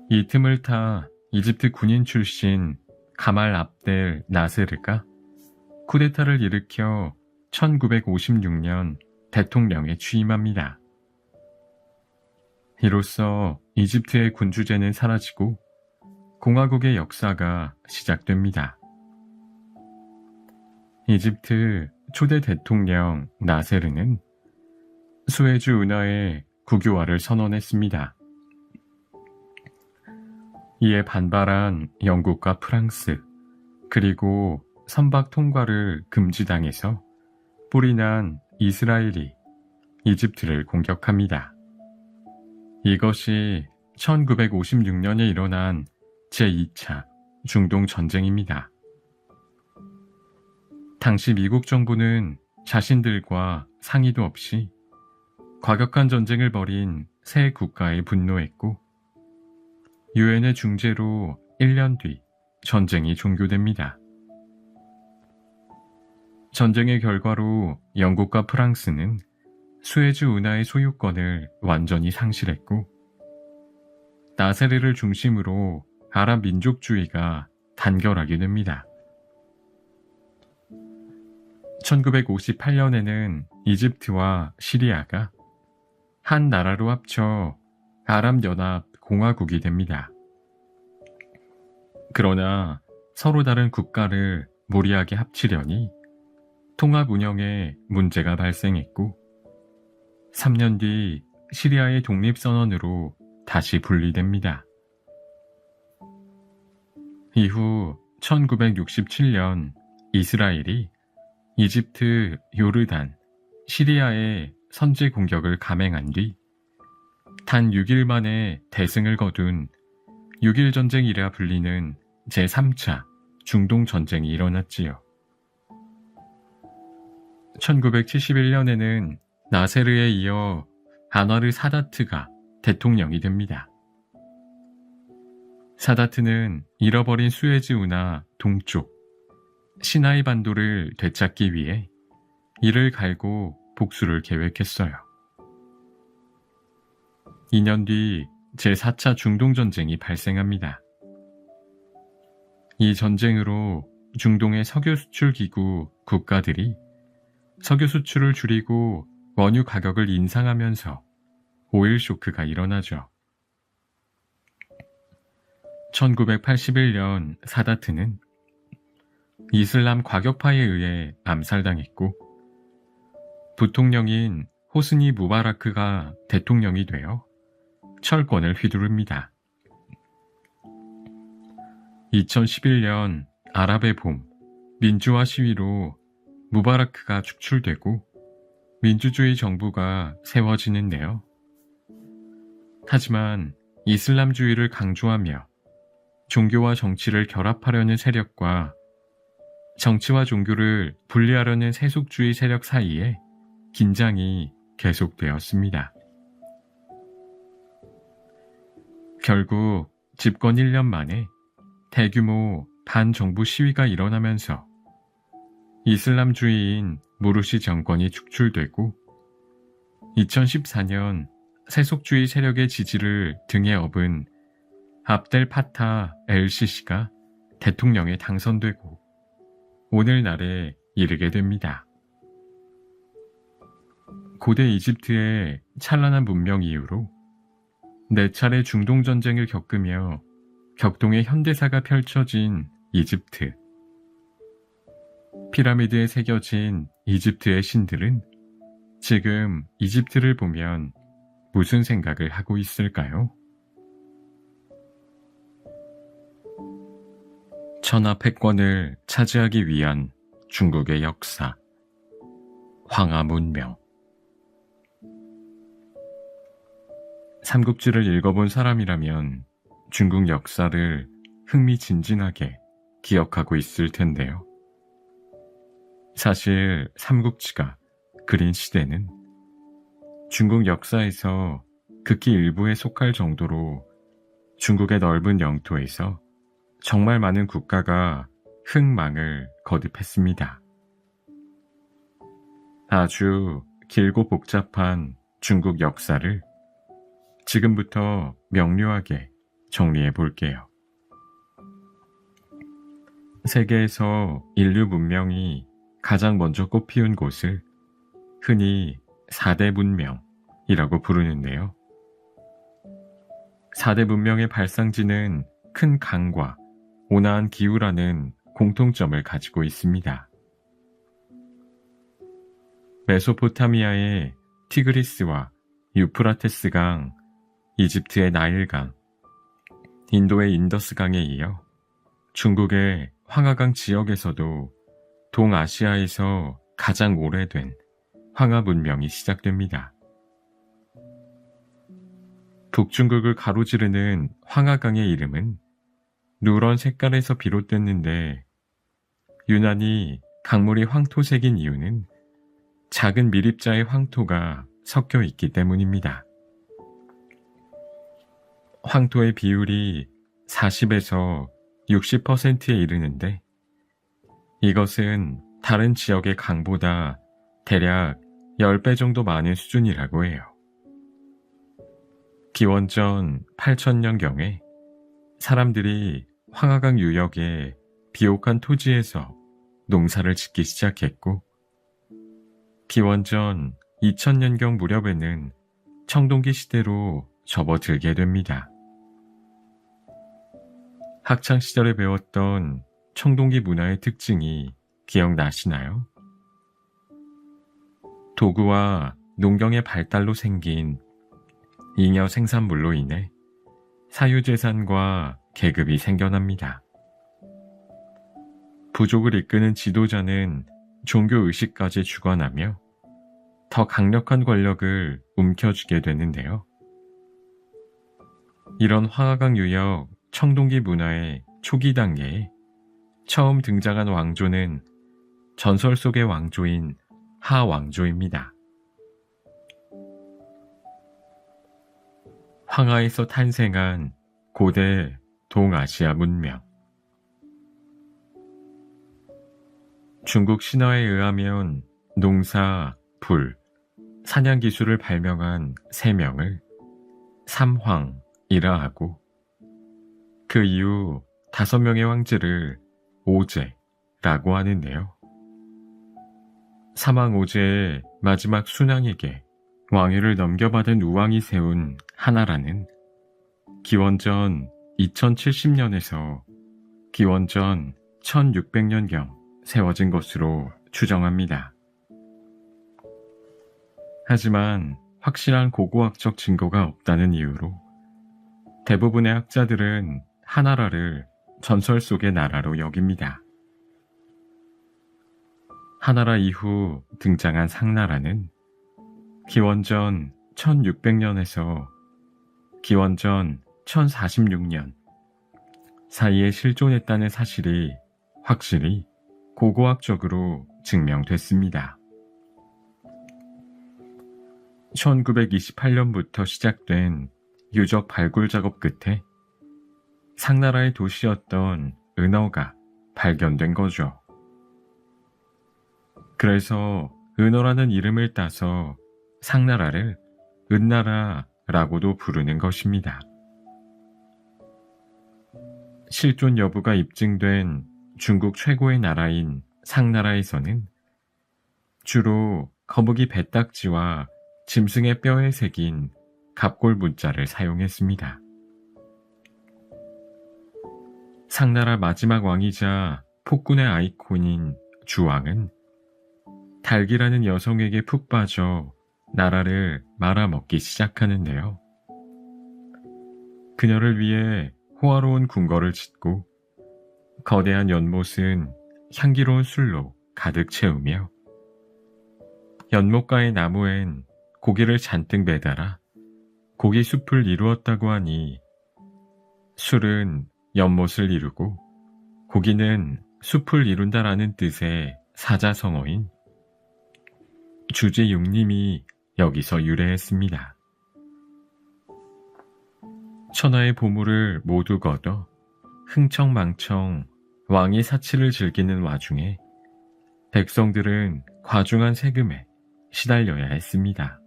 이 틈을 타 이집트 군인 출신 가말 압델 나세르가 쿠데타를 일으켜 1956년 대통령에 취임합니다. 이로써 이집트의 군주제는 사라지고 공화국의 역사가 시작됩니다. 이집트 초대 대통령 나세르는 수에즈 운하의 국유화를 선언했습니다. 이에 반발한 영국과 프랑스, 그리고 선박 통과를 금지당해서 뿔이 난 이스라엘이 이집트를 공격합니다. 이것이 1956년에 일어난 제2차 중동 전쟁입니다. 당시 미국 정부는 자신들과 상의도 없이 과격한 전쟁을 벌인 세 국가에 분노했고 유엔의 중재로 1년 뒤 전쟁이 종교됩니다. 전쟁의 결과로 영국과 프랑스는 수에즈 운하의 소유권을 완전히 상실했고 나세르를 중심으로 아랍 민족주의가 단결하게 됩니다. 1958년에는 이집트와 시리아가 한 나라로 합쳐 아랍연합공화국이 됩니다. 그러나 서로 다른 국가를 무리하게 합치려니 통합 운영에 문제가 발생했고 3년 뒤 시리아의 독립선언으로 다시 분리됩니다. 이후 1967년 이스라엘이 이집트, 요르단, 시리아의 선제 공격을 감행한 뒤 단 6일 만에 대승을 거둔 6.1 전쟁이라 불리는 제3차 중동 전쟁이 일어났지요. 1971년에는 나세르에 이어 안와르 사다트가 대통령이 됩니다. 사다트는 잃어버린 수에즈 운하 동쪽 시나이 반도를 되찾기 위해 이를 갈고 복수를 계획했어요. 2년 뒤 제4차 중동전쟁이 발생합니다. 이 전쟁으로 중동의 석유 수출 기구 국가들이 석유 수출을 줄이고 원유 가격을 인상하면서 오일 쇼크가 일어나죠. 1981년 사다트는 이슬람 과격파에 의해 암살당했고 부통령인 호스니 무바라크가 대통령이 되어 철권을 휘두릅니다. 2011년 아랍의 봄 민주화 시위로 무바라크가 축출되고 민주주의 정부가 세워지는데요. 하지만 이슬람주의를 강조하며 종교와 정치를 결합하려는 세력과 정치와 종교를 분리하려는 세속주의 세력 사이에 긴장이 계속되었습니다. 결국 집권 1년 만에 대규모 반정부 시위가 일어나면서 이슬람주의인 무르시 정권이 축출되고 2014년 세속주의 세력의 지지를 등에 업은 압델 파타 엘시시가 대통령에 당선되고 오늘날에 이르게 됩니다. 고대 이집트의 찬란한 문명 이후로 4차례 중동전쟁을 겪으며 격동의 현대사가 펼쳐진 이집트. 피라미드에 새겨진 이집트의 신들은 지금 이집트를 보면 무슨 생각을 하고 있을까요? 천하 패권을 차지하기 위한 중국의 역사, 황하 문명. 삼국지를 읽어본 사람이라면 중국 역사를 흥미진진하게 기억하고 있을 텐데요. 사실 삼국지가 그린 시대는 중국 역사에서 극히 일부에 속할 정도로 중국의 넓은 영토에서 정말 많은 국가가 흥망을 거듭했습니다. 아주 길고 복잡한 중국 역사를 지금부터 명료하게 정리해 볼게요. 세계에서 인류 문명이 가장 먼저 꽃피운 곳을 흔히 4대 문명이라고 부르는데요. 4대 문명의 발상지는 큰 강과 온화한 기후라는 공통점을 가지고 있습니다. 메소포타미아의 티그리스와 유프라테스 강, 이집트의 나일강, 인도의 인더스강에 이어 중국의 황하강 지역에서도 동아시아에서 가장 오래된 황하 문명이 시작됩니다. 북중국을 가로지르는 황하강의 이름은 누런 색깔에서 비롯됐는데 유난히 강물이 황토색인 이유는 작은 미립자의 황토가 섞여 있기 때문입니다. 황토의 비율이 40에서 60%에 이르는데 이것은 다른 지역의 강보다 대략 10배 정도 많은 수준이라고 해요. 기원전 8000년경에 사람들이 황하강 유역의 비옥한 토지에서 농사를 짓기 시작했고 기원전 2000년경 무렵에는 청동기 시대로 접어들게 됩니다. 학창시절에 배웠던 청동기 문화의 특징이 기억나시나요? 도구와 농경의 발달로 생긴 잉여 생산물로 인해 사유재산과 계급이 생겨납니다. 부족을 이끄는 지도자는 종교의식까지 주관하며 더 강력한 권력을 움켜쥐게 되는데요. 이런 황하강 유역 청동기 문화의 초기 단계에 처음 등장한 왕조는 전설 속의 왕조인 하왕조입니다. 황하에서 탄생한 고대 동아시아 문명. 중국 신화에 의하면 농사, 불, 사냥 기술을 발명한 3명을 삼황이라 하고 그 이후 5명의 황제를 오제라고 하는데요. 삼황오제의 마지막 순왕에게 왕위를 넘겨받은 우왕이 세운 하나라는 기원전 2070년에서 기원전 1600년경 세워진 것으로 추정합니다. 하지만 확실한 고고학적 증거가 없다는 이유로 대부분의 학자들은 하나라를 전설 속의 나라로 여깁니다. 하나라 이후 등장한 상나라는 기원전 1600년에서 기원전 1046년 사이에 실존했다는 사실이 확실히 고고학적으로 증명됐습니다. 1928년부터 시작된 유적 발굴 작업 끝에 상나라의 도시였던 은어가 발견된 거죠. 그래서 은어라는 이름을 따서 상나라를 은나라라고도 부르는 것입니다. 실존 여부가 입증된 중국 최고의 나라인 상나라에서는 주로 거북이 배딱지와 짐승의 뼈에 새긴 갑골 문자를 사용했습니다. 상나라 마지막 왕이자 폭군의 아이콘인 주왕은 달기라는 여성에게 푹 빠져 나라를 말아먹기 시작하는데요. 그녀를 위해 호화로운 궁궐을 짓고 거대한 연못은 향기로운 술로 가득 채우며 연못가의 나무엔 고기를 잔뜩 매달아 고기 숲을 이루었다고 하니 술은 연못을 이루고 고기는 숲을 이룬다라는 뜻의 사자성어인 주제육림이 여기서 유래했습니다. 천하의 보물을 모두 걷어 흥청망청 왕의 사치를 즐기는 와중에 백성들은 과중한 세금에 시달려야 했습니다.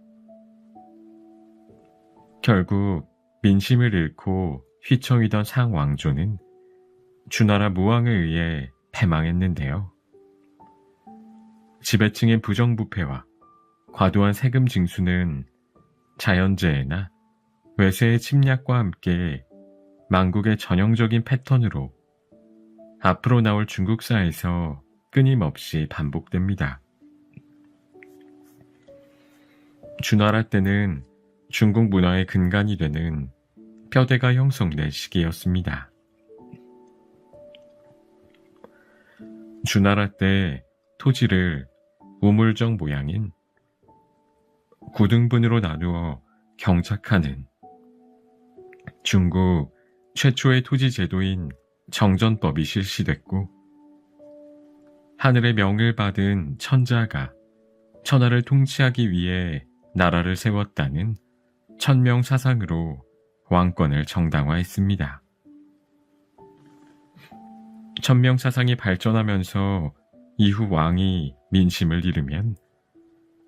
결국 민심을 잃고 휘청이던 상왕조는 주나라 무왕에 의해 패망했는데요. 지배층의 부정부패와 과도한 세금 징수는 자연재해나 외세의 침략과 함께 망국의 전형적인 패턴으로 앞으로 나올 중국사에서 끊임없이 반복됩니다. 주나라 때는 중국 문화의 근간이 되는 뼈대가 형성된 시기였습니다. 주나라 때 토지를 우물정 모양인 9등분으로 나누어 경작하는 중국 최초의 토지 제도인 정전법이 실시됐고, 하늘의 명을 받은 천자가 천하를 통치하기 위해 나라를 세웠다는 천명사상으로 왕권을 정당화했습니다. 천명사상이 발전하면서 이후 왕이 민심을 잃으면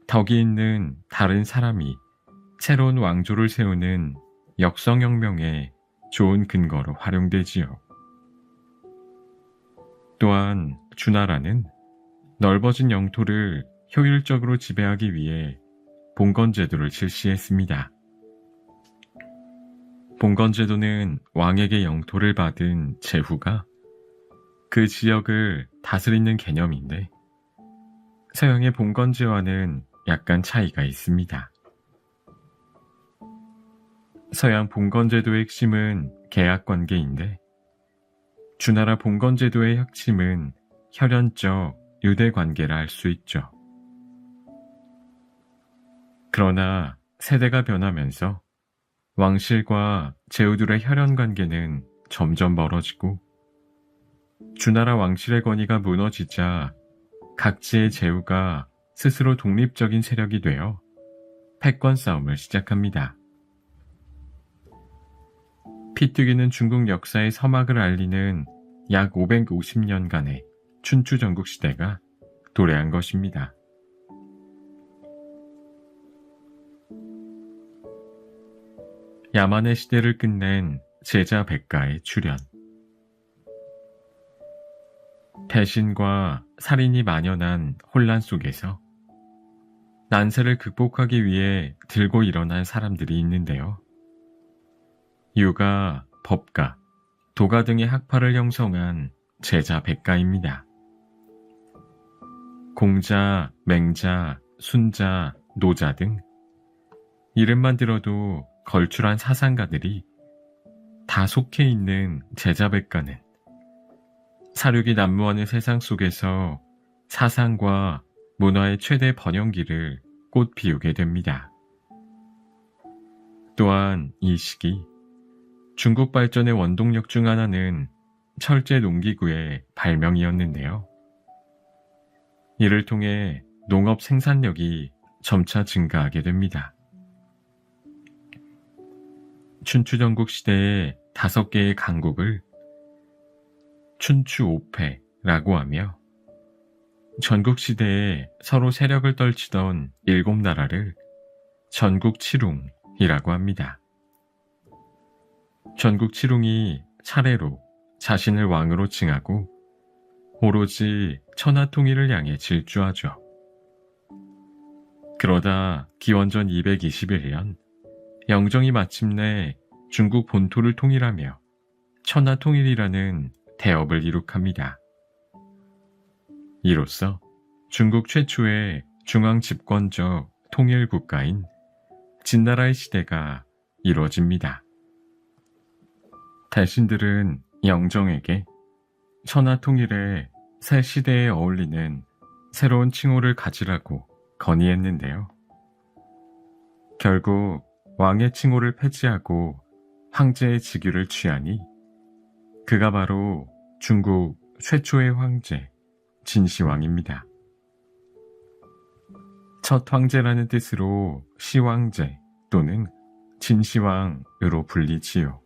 덕이 있는 다른 사람이 새로운 왕조를 세우는 역성혁명의 좋은 근거로 활용되지요. 또한 주나라는 넓어진 영토를 효율적으로 지배하기 위해 봉건제도를 실시했습니다. 봉건제도는 왕에게 영토를 받은 제후가 그 지역을 다스리는 개념인데, 서양의 봉건제와는 약간 차이가 있습니다. 서양 봉건제도의 핵심은 계약관계인데, 주나라 봉건제도의 핵심은 혈연적 유대관계라 할 수 있죠. 그러나 세대가 변하면서 왕실과 제후들의 혈연관계는 점점 멀어지고, 주나라 왕실의 권위가 무너지자 각지의 제후가 스스로 독립적인 세력이 되어 패권 싸움을 시작합니다. 피뜨기는 중국 역사의 서막을 알리는 약 550년간의 춘추 전국시대가 도래한 것입니다. 야만의 시대를 끝낸 제자 백가의 출현. 배신과 살인이 만연한 혼란 속에서 난세를 극복하기 위해 들고 일어난 사람들이 있는데요. 유가, 법가, 도가 등의 학파를 형성한 제자 백가입니다. 공자, 맹자, 순자, 노자 등 이름만 들어도 걸출한 사상가들이 다 속해 있는 제자 백가는 사륙이 난무하는 세상 속에서 사상과 문화의 최대 번영기를 꽃피우게 됩니다. 또한 이 시기 중국 발전의 원동력 중 하나는 철제 농기구의 발명이었는데요. 이를 통해 농업 생산력이 점차 증가하게 됩니다. 춘추 전국 시대의 5개의 강국을 춘추 5패라고 하며, 전국 시대에 서로 세력을 떨치던 7나라를 전국 칠웅이라고 합니다. 전국 칠웅이 차례로 자신을 왕으로 칭하고 오로지 천하 통일을 향해 질주하죠. 그러다 기원전 221년 영정이 마침내 중국 본토를 통일하며 천하 통일이라는 대업을 이룩합니다. 이로써 중국 최초의 중앙 집권적 통일 국가인 진나라의 시대가 이루어집니다. 대신들은 영정에게 천하 통일의 새 시대에 어울리는 새로운 칭호를 가지라고 건의했는데요. 결국 왕의 칭호를 폐지하고 황제의 직위를 취하니 그가 바로 중국 최초의 황제 진시황입니다. 첫 황제라는 뜻으로 시황제 또는 진시황으로 불리지요.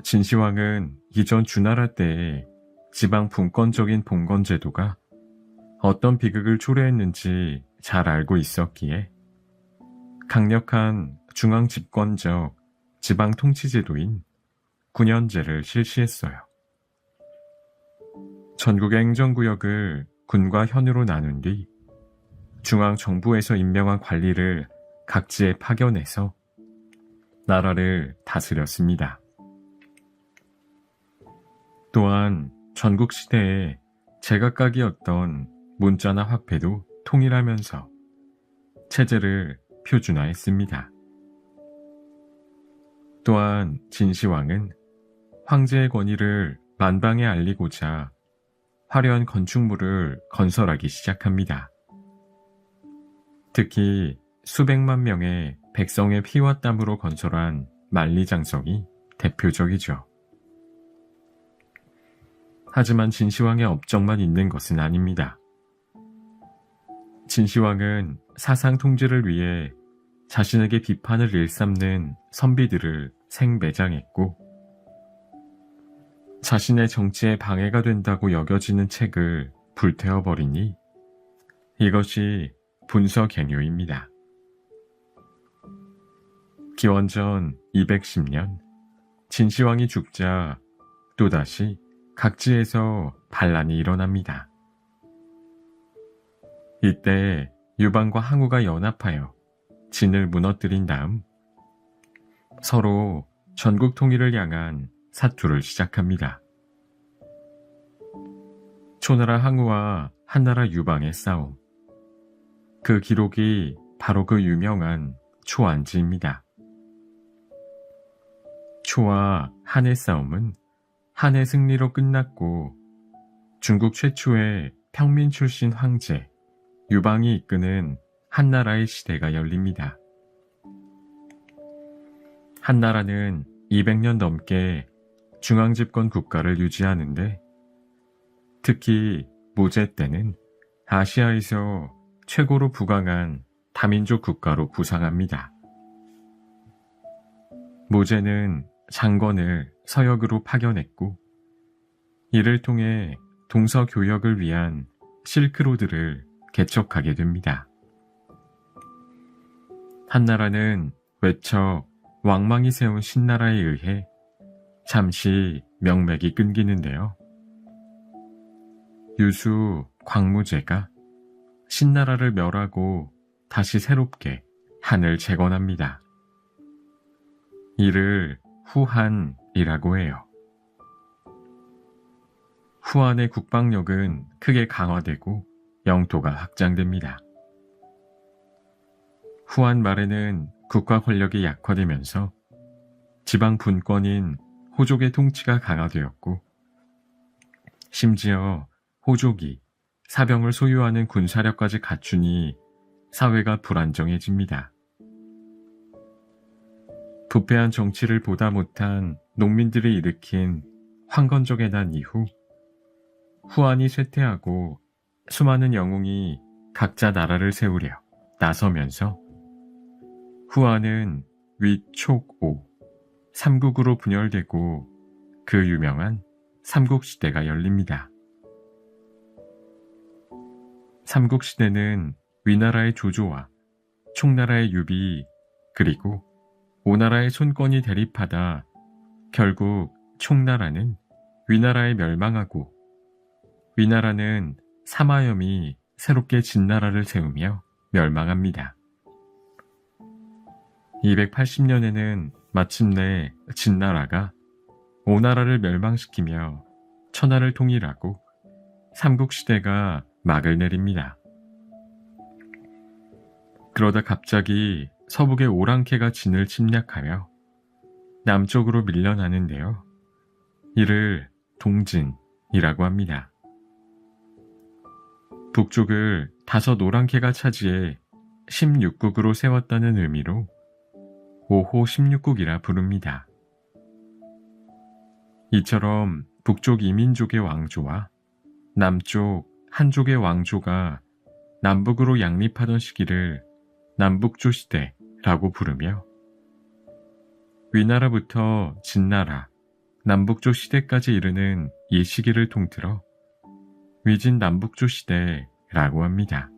진시황은 이전 주나라 때의 지방 분권적인 봉건제도가 어떤 비극을 초래했는지 잘 알고 있었기에 강력한 중앙 집권적 지방 통치제도인 군현제를 실시했어요. 전국의 행정구역을 군과 현으로 나눈 뒤 중앙 정부에서 임명한 관리를 각지에 파견해서 나라를 다스렸습니다. 또한 전국 시대에 제각각이었던 문자나 화폐도 통일하면서 체제를 표준화했습니다. 또한 진시황은 황제의 권위를 만방에 알리고자 화려한 건축물을 건설하기 시작합니다. 특히 수백만 명의 백성의 피와 땀으로 건설한 만리장성이 대표적이죠. 하지만 진시황의 업적만 있는 것은 아닙니다. 진시황은 사상 통제를 위해 자신에게 비판을 일삼는 선비들을 생매장했고, 자신의 정치에 방해가 된다고 여겨지는 책을 불태워버리니 이것이 분서갱요입니다. 기원전 210년 진시황이 죽자 또다시 각지에서 반란이 일어납니다. 이때 유방과 항우가 연합하여 진을 무너뜨린 다음 서로 전국 통일을 향한 사투를 시작합니다. 초나라 항우와 한나라 유방의 싸움. 그 기록이 바로 그 유명한 초안지입니다. 초와 한의 싸움은 한의 승리로 끝났고 중국 최초의 평민 출신 황제 유방이 이끄는 한나라의 시대가 열립니다. 한나라는 200년 넘게 중앙집권 국가를 유지하는데 특히 모제 때는 아시아에서 최고로 부강한 다민족 국가로 부상합니다. 모제는 장건을 서역으로 파견했고 이를 통해 동서교역을 위한 실크로드를 개척하게 됩니다. 한나라는 외척 왕망이 세운 신나라에 의해 잠시 명맥이 끊기는데요. 유수 광무제가 신나라를 멸하고 다시 새롭게 한을 재건합니다. 이를 후한이라고 해요. 후한의 국방력은 크게 강화되고 영토가 확장됩니다. 후한 말에는 국가 권력이 약화되면서 지방 분권인 호족의 통치가 강화되었고 심지어 호족이 사병을 소유하는 군사력까지 갖추니 사회가 불안정해집니다. 부패한 정치를 보다 못한 농민들이 일으킨 황건적의 이후 후한이 쇠퇴하고 수많은 영웅이 각자 나라를 세우려 나서면서 후한은 위촉오 삼국으로 분열되고 그 유명한 삼국시대가 열립니다. 삼국시대는 위나라의 조조와 총나라의 유비 그리고 오나라의 손권이 대립하다 결국 총나라는 위나라에 멸망하고 위나라는 사마염이 새롭게 진나라를 세우며 멸망합니다. 280년에는 마침내 진나라가 오나라를 멸망시키며 천하를 통일하고 삼국시대가 막을 내립니다. 그러다 갑자기 서북의 오랑캐가 진을 침략하여 남쪽으로 밀려나는데요. 이를 동진이라고 합니다. 북쪽을 5 오랑캐가 차지해 16국으로 세웠다는 의미로 5호 16국이라 부릅니다. 이처럼 북쪽 이민족의 왕조와 남쪽 한족의 왕조가 남북으로 양립하던 시기를 남북조 시대라고 부르며 위나라부터 진나라, 남북조 시대까지 이르는 이 시기를 통틀어 위진 남북조 시대라고 합니다.